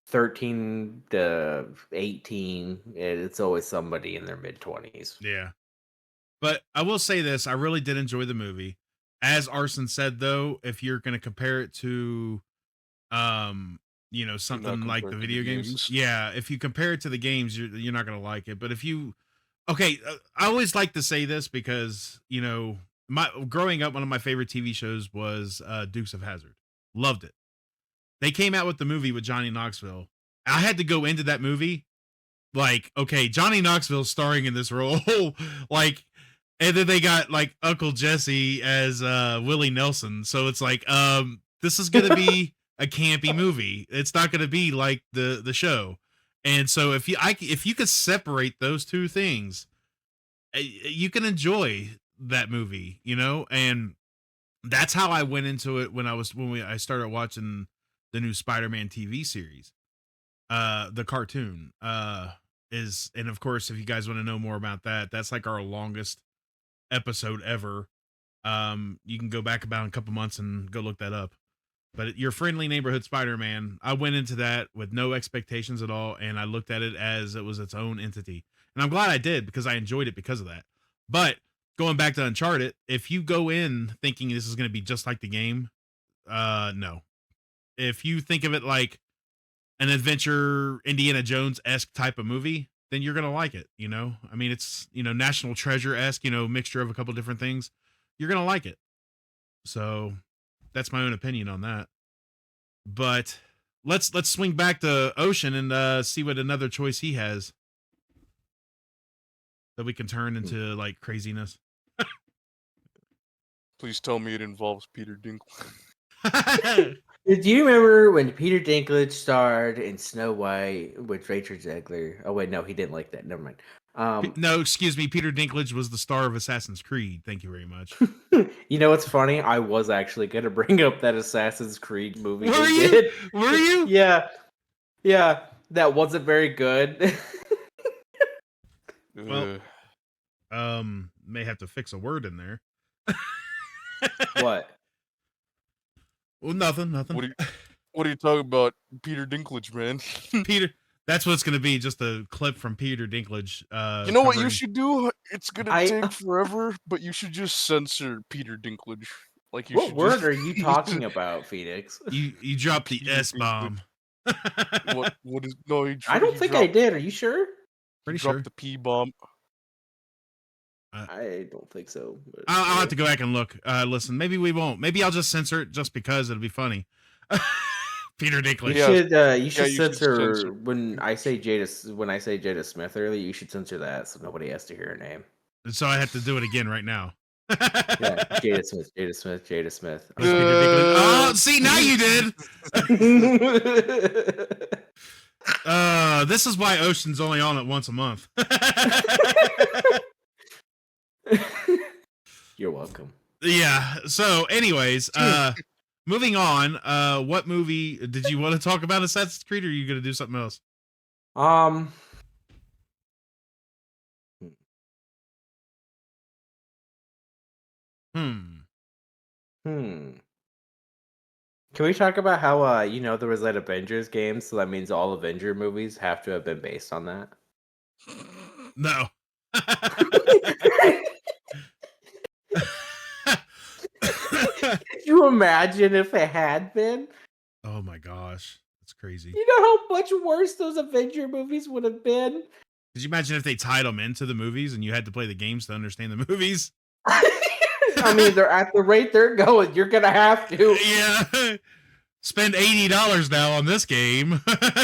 13 to 18, it's always somebody in their mid-20s. Yeah. But I will say this, I really did enjoy the movie. As Arson said, though, if you're going to compare it to something like the video games, yeah, if you compare it to the games, you're not going to like it. But if you I always like to say this because, growing up, one of my favorite TV shows was Dukes of Hazzard. Loved it. They came out with the movie with Johnny Knoxville. I had to go into that movie like, okay, Johnny Knoxville starring in this role, like, and then they got like Uncle Jesse as Willie Nelson. So it's like, this is gonna be a campy movie. It's not gonna be like the show. And so if you could separate those two things, you can enjoy that movie, and that's how I went into it when I started watching the new Spider-Man TV series. The cartoon and of course, if you guys want to know more about that, that's like our longest episode ever. You can go back about a couple months and go look that up. But Your Friendly Neighborhood Spider-Man, I went into that with no expectations at all, and I looked at it as it was its own entity. And I'm glad I did, because I enjoyed it because of that. But going back to Uncharted, if you go in thinking this is going to be just like the game, no. If you think of it like an adventure Indiana Jones-esque type of movie, then you're going to like it, I mean, it's, National Treasure-esque, mixture of a couple different things. You're going to like it. So that's my own opinion on that. But let's swing back to Ocean and see what another choice he has that we can turn into like craziness. Please tell me it involves Peter Dinklage. Do you remember when Peter Dinklage starred in Snow White with Rachel Zegler? Oh wait, no, he didn't like that. Never mind. No, excuse me. Peter Dinklage was the star of Assassin's Creed. Thank you very much. You know what's funny? I was actually going to bring up that Assassin's Creed movie. Were you? Were you? Yeah. Yeah. That wasn't very good. Well, may have to fix a word in there. What? Well, nothing. What are you talking about? Peter Dinklage, man. Peter. That's what it's going to be, just a clip from Peter Dinklage. You know what you should do? It's going to take forever, but you should just censor Peter Dinklage. Like, what word are you talking about, Phoenix? You dropped the S-bomb. What is... No, I don't think I did. Are you sure? Pretty sure. Dropped the P-bomb. I don't think so. I'll have to go back and look. Listen, maybe we won't. Maybe I'll just censor it just because it'll be funny. Peter Dinklage. You should censor when I say Jada Smith earlier. You should censor that so nobody has to hear her name. So I have to do it again right now. Yeah, Jada Smith. Oh, see, now you did. This is why Ocean's only on it once a month. You're welcome. Yeah. So, anyways, moving on. What movie did you want to talk about? Assassin's Creed, or are you going to do something else? Can we talk about how there was that Avengers game, so that means all Avenger movies have to have been based on that? No. imagine if it had been? Oh my gosh, that's crazy. You know how much worse those Avenger movies would have been? Could you imagine if they tied them into the movies and you had to play the games to understand the movies? I mean, they're at the rate they're going. You're gonna have to. Yeah. Spend $80 now on this game.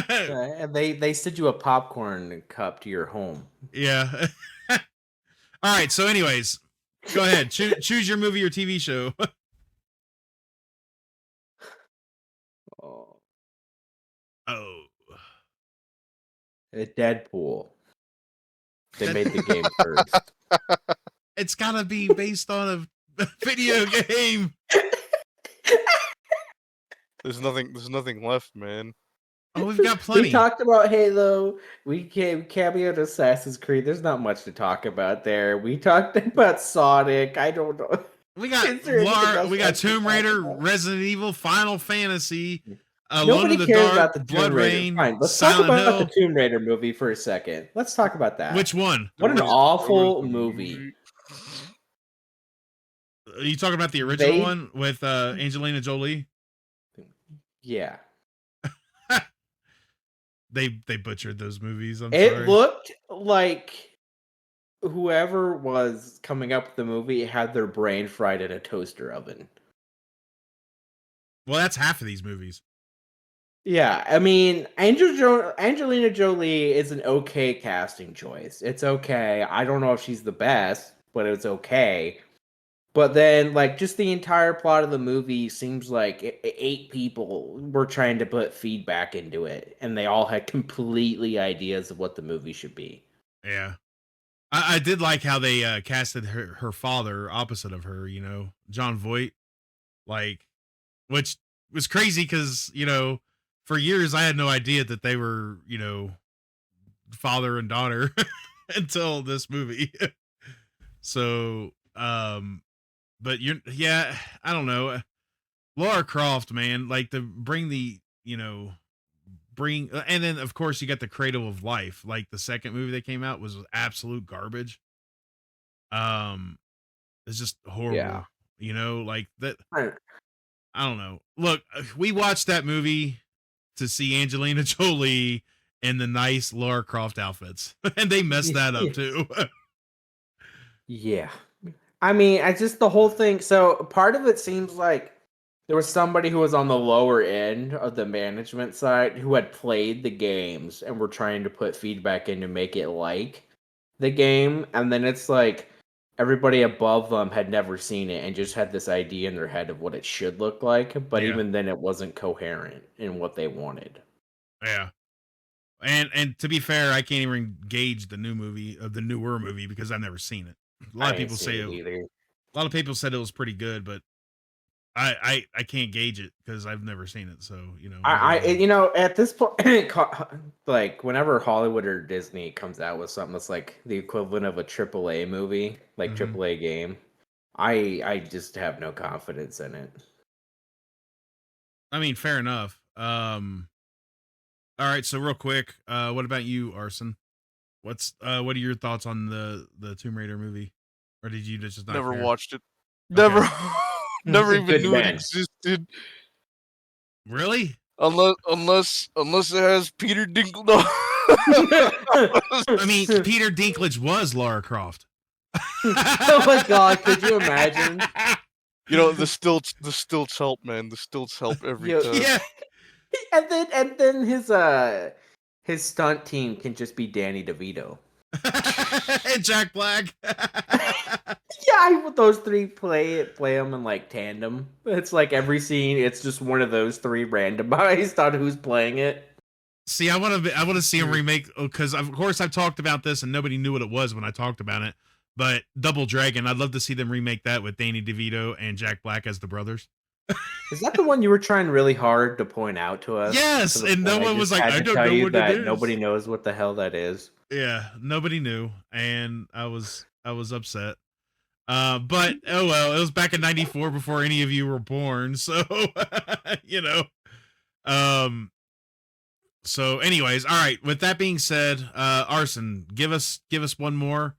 And they send you a popcorn cup to your home. Yeah. All right. So, anyways, go ahead. Choose your movie or TV show. Oh, Oh. Deadpool. They made the game first. It's gotta be based on a video game. There's nothing left, man. Oh, we've got plenty. We talked about Halo. We cameoed Assassin's Creed. There's not much to talk about there. We talked about Sonic. I don't know. We got Tomb Raider, Resident Evil, Final Fantasy, Alone in the cares Dark, about the Blood Tomb Raider. Rain, Fine, let's Silent talk about Hill. the Tomb Raider movie for a second. Let's talk about that. Which one? What an There was- awful there was a movie. Are you talking about the original They- one with Angelina Jolie? Yeah. They butchered those movies. I'm It sorry. looked like whoever was coming up with the movie had their brain fried in a toaster oven. Well, that's half of these movies. Yeah, I mean, Angelina Jolie is an okay casting choice. It's okay. I don't know if she's the best, but it's okay. But then, like, just the entire plot of the movie seems like 8 people were trying to put feedback into it, and they all had completely ideas of what the movie should be. Yeah. I did like how they casted her father opposite of her, John Voight. Like, which was crazy because, for years I had no idea that they were, father and daughter until this movie. So, but I don't know. Lara Croft, man, like to bring and then of course you got the Cradle of Life. Like the second movie that came out was absolute garbage. It's just horrible. Yeah. Like that. I don't know. Look, we watched that movie to see Angelina Jolie in the nice Lara Croft outfits, and they messed that up too. Yeah. I mean, I just the whole thing. So part of it seems like there was somebody who was on the lower end of the management side who had played the games and were trying to put feedback in to make it like the game. And then it's like everybody above them had never seen it and just had this idea in their head of what it should look like. But Yeah. even then, it wasn't coherent in what they wanted. Yeah. And to be fair, I can't even gauge the newer movie because I've never seen it. A lot of people say a lot of people said it was pretty good, but I can't gauge it because I've never seen it. So At this point, like whenever Hollywood or Disney comes out with something that's like the equivalent of a AAA movie, like AAA game, I just have no confidence in it. I mean, fair enough. All right, so real quick, what about you, Arson? What are your thoughts on the Tomb Raider movie, or did you just not Never care? watched it. Okay. Never He's a even good knew man. it existed. Really? Unless it has Peter Dinklaged. I mean, Peter Dinklage was Lara Croft. Oh my god, could you imagine? The stilts help, man. The stilts help every Yo, time. Yeah. And then his stunt team can just be Danny DeVito. And Jack Black. Yeah, those three play them in like tandem. It's like every scene, it's just one of those three randomized on who's playing it. See, I want to see him remake because of course I've talked about this and nobody knew what it was when I talked about it. But Double Dragon, I'd love to see them remake that with Danny DeVito and Jack Black as the brothers. Is that the one you were trying really hard to point out to us? Yes, To the and no point one was just like, had I to don't tell know you what that it is. nobody knows what the hell that is. Yeah, nobody knew, and I was upset. But oh well, it was back in '94 before any of you were born, so So, anyways, all right. With that being said, Arson, give us one more.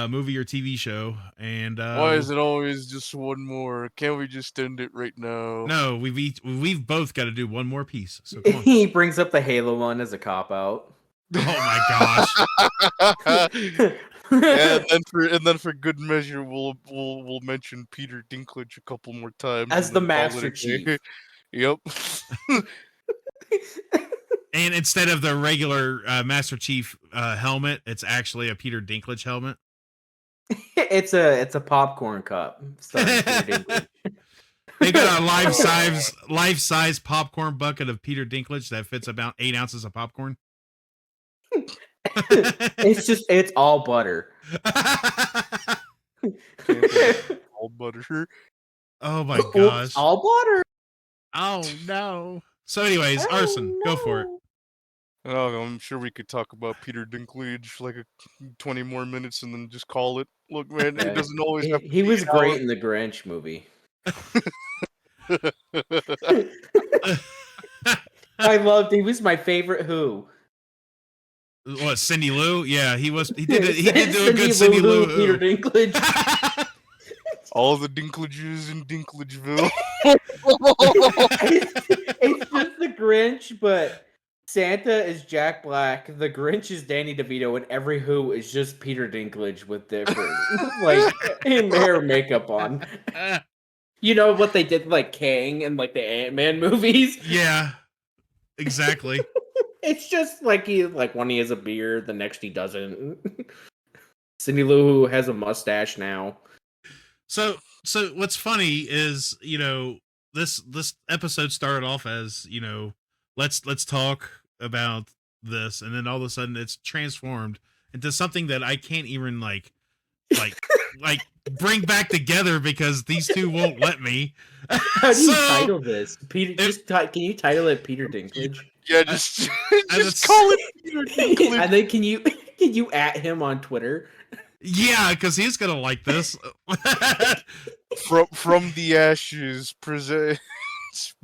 movie or TV show. And Why is it always just one more? Can't we just end it right now? No, we've both got to do one more piece. So come on. He brings up the Halo one as a cop out. Oh my gosh. and then for good measure, we'll mention Peter Dinklage a couple more times As and the then call it Master a day. Chief. Yep. And instead of the regular Master Chief helmet, it's actually a Peter Dinklage helmet. It's a popcorn cup. Starring Peter Dinklage. They got a life-size popcorn bucket of Peter Dinklage that fits about 8 ounces of popcorn. It's all butter. All butter. Oh my gosh. All butter. Oh no. So anyways, Arson, go for it. Oh, I'm sure we could talk about Peter Dinklage like 20 more minutes and then just call it. Look, man, it doesn't always have to He be was an great hour. in the Grinch movie. He was my favorite Who. What, Cindy Lou? Yeah, he did do a Cindy good Cindy Lou. Peter Dinklage. All the Dinklages in Dinklageville. It's just the Grinch, but Santa is Jack Black, the Grinch is Danny DeVito, and every Who is just Peter Dinklage with different like hair and makeup on. You know what they did like Kang and like the Ant-Man movies? Yeah, exactly. It's just like one he has a beard, the next he doesn't. Cindy Lou Who has a mustache now. So what's funny is, this episode started off as, let's talk about this, and then all of a sudden it's transformed into something that I can't even like bring back together because these two won't let me. How do you title this? Peter, can you title it Peter Dinklage? Yeah, just call it Peter Dinklage. And then can you at him on Twitter? Yeah, because he's gonna like this. From the ashes presents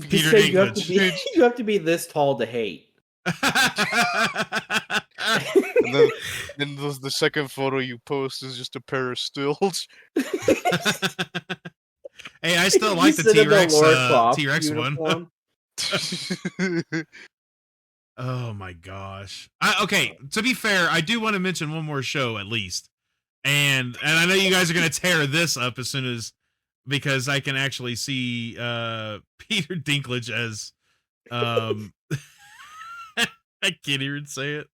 Peter Say Dinklage. you have to be this tall to hate. And then the second photo you post is just a pair of stills. Hey, I still like the T-Rex one. Oh my gosh. Okay, to be fair, I do want to mention one more show at least. And I know you guys are going to tear this up as soon as, because I can actually see Peter Dinklage as I can't even say it.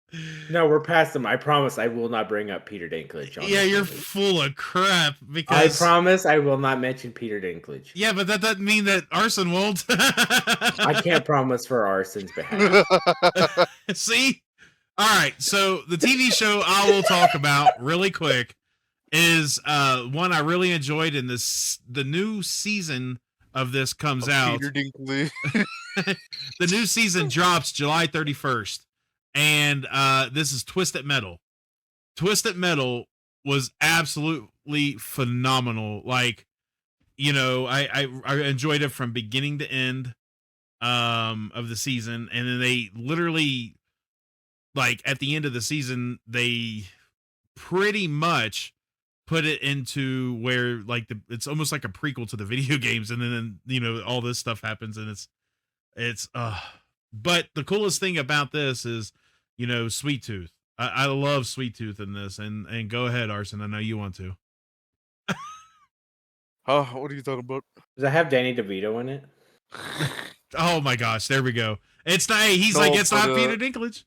No, we're past them. I promise I will not bring up Peter Dinklage. Yeah, you're full of crap because I promise I will not mention Peter Dinklage. Yeah, but that doesn't mean that Arson won't. I can't promise for Arson's behalf. See? All right, so the TV show I will talk about really quick is one I really enjoyed, and the new season of this comes out. Peter Dinklage. The new season drops July 31st, and this is Twisted Metal. Twisted Metal was absolutely phenomenal. Like, I enjoyed it from beginning to end of the season, and then they literally, like, at the end of the season, they pretty much put it into where, like, it's almost like a prequel to the video games, and then all this stuff happens, and it's but the coolest thing about this is Sweet Tooth. I love Sweet Tooth in this, and go ahead, Arson, I know you want to. What are you talking about? Does it have Danny DeVito in it? Oh my gosh, there we go. It's not. He's like, it's not Peter Dinklage.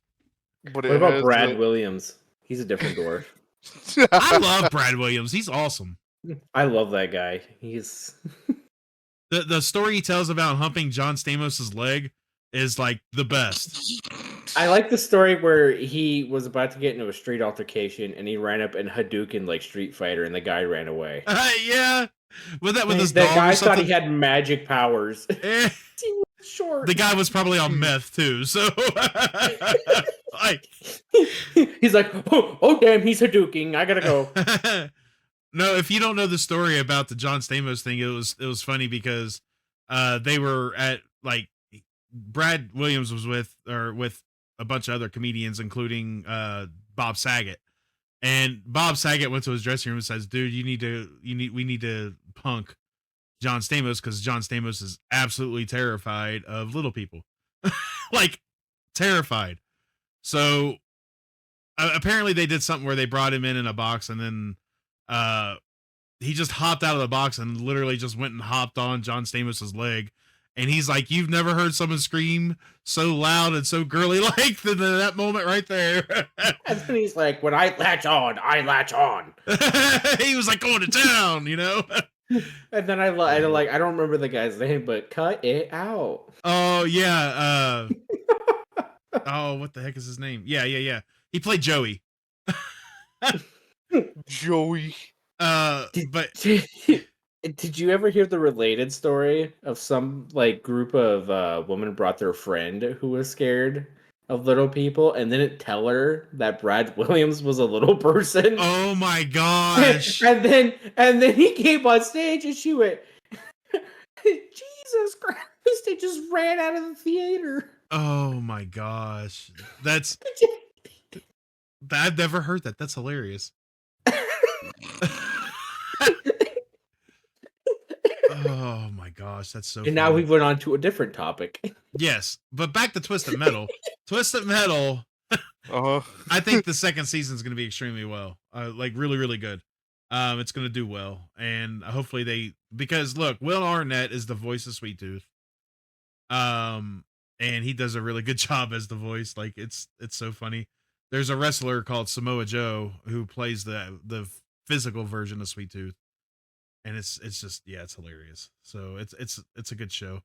But what about Brad Williams? He's a different dwarf. I love Brad Williams. He's awesome. I love that guy. He's the story he tells about humping John Stamos's leg is like the best. I like the story where he was about to get into a street altercation and he ran up and Hadouken like Street Fighter and the guy ran away. Yeah. With his that dog guy or thought he something? had magic powers. Eh. He was short. The guy was probably on meth too, so like he's like, oh damn, he's Hadouking. I gotta go. No, if you don't know the story about the John Stamos thing, it was funny because they were at, like, Brad Williams was with a bunch of other comedians, including Bob Saget, And Bob Saget went to his dressing room and says, "Dude, we need to punk John Stamos because John Stamos is absolutely terrified of little people, like terrified." So apparently they did something where they brought him in a box, and then he just hopped out of the box and literally just went and hopped on John Stamos's leg. And he's like, "You've never heard someone scream so loud and so girly like than that moment right there." And then he's like, "When I latch on, I latch on." He was like going to town, you know? And then I don't remember the guy's name, but cut it out. Oh, yeah. Oh, what the heck is his name? Yeah. He played Joey. Joey. Did you ever hear the related story of some like group of women brought their friend who was scared of little people and didn't tell her that Brad Williams was a little person? Oh my gosh. and then he came on stage and she went, "Jesus Christ," they just ran out of the theater. Oh my gosh. I've never heard that. That's hilarious. Oh my gosh, that's so And now we went on to a different topic. Yes, but back to Twisted Metal. Twisted Metal, I think the second season is going to be extremely well. Like really, really good. It's going to do well. And hopefully because look, Will Arnett is the voice of Sweet Tooth. And he does a really good job as the voice. Like it's so funny. There's a wrestler called Samoa Joe who plays the physical version of Sweet Tooth. And it's just, yeah, it's hilarious. So it's a good show.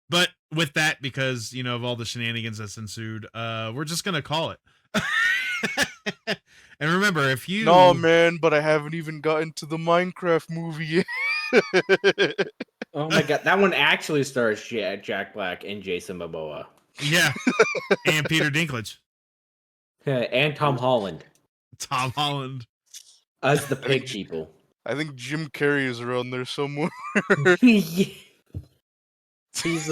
But with that, because, you know, of all the shenanigans that's ensued, we're just going to call it. And remember, if you... No, man, but I haven't even gotten to the Minecraft movie yet. Oh my god, that one actually stars Jack Black and Jason Momoa. Yeah. And Peter Dinklage. And Tom Holland. Tom Holland. Us the pig people. I think Jim Carrey is around there somewhere. Yeah. He's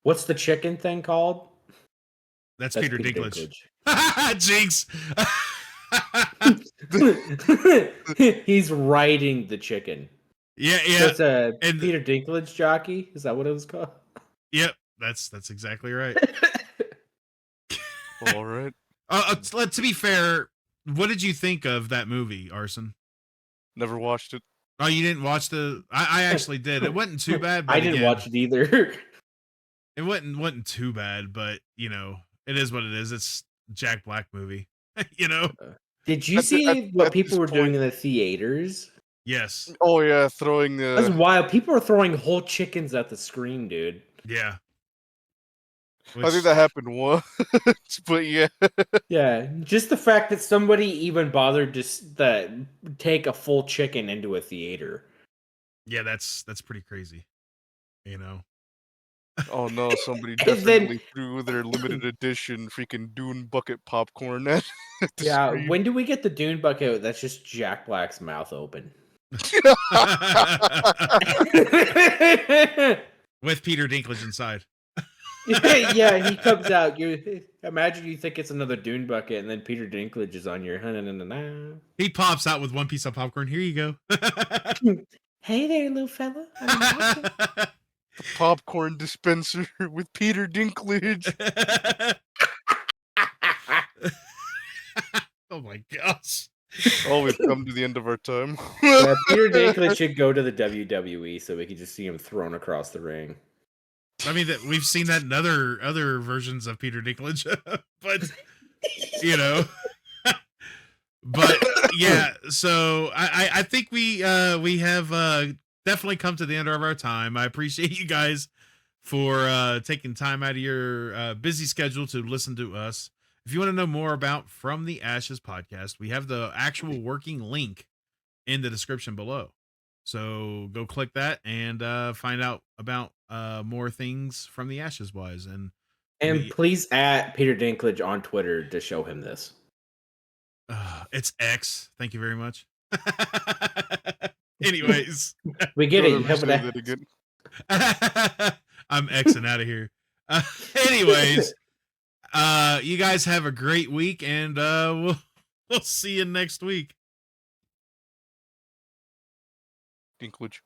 what's the chicken thing called? That's Peter Dinklage. Jinx. He's riding the chicken. Yeah. So it's a Peter Dinklage jockey. Is that what it was called? Yep, that's exactly right. All right. To be fair, what did you think of that movie, Arson? Never watched it. Oh, you didn't watch I actually did. It wasn't too bad. But I didn't watch it either. It wasn't too bad, but you know, it is what it is. It's Jack Black movie. You know. Did you see what people were doing in the theaters? Yes. Oh yeah, throwing the. That's wild. People are throwing whole chickens at the screen, dude. Yeah. I think that happened once, but yeah. Yeah, just the fact that somebody even bothered to take a full chicken into a theater. Yeah, that's pretty crazy. You know. Oh no! Somebody definitely threw their limited edition freaking Dune bucket popcorn at the Yeah, screen. when do we get the Dune bucket that's just Jack Black's mouth open? With Peter Dinklage inside. Yeah, he comes out. Imagine you think it's another Dune bucket, and then Peter Dinklage is on your. He pops out with one piece of popcorn. Here you go. Hey there, little fella. The popcorn dispenser with Peter Dinklage. Oh my gosh. Oh, we've come to the end of our time. Yeah, Peter Dinklage should go to the WWE so we can just see him thrown across the ring. I mean, that we've seen that in other versions of Peter Dinklage, but you know, but yeah. So I think we have definitely come to the end of our time. I appreciate you guys for taking time out of your busy schedule to listen to us. If you want to know more about From the Ashes podcast, we have the actual working link in the description below. So go click that and find out about more things From the Ashes wise. And please add Peter Dinklage on Twitter to show him this. It's X. Thank you very much. Anyways, we get it. You have that again. I'm Xing out of here. Anyways, you guys have a great week, and we'll We'll see you next week. Dinklage.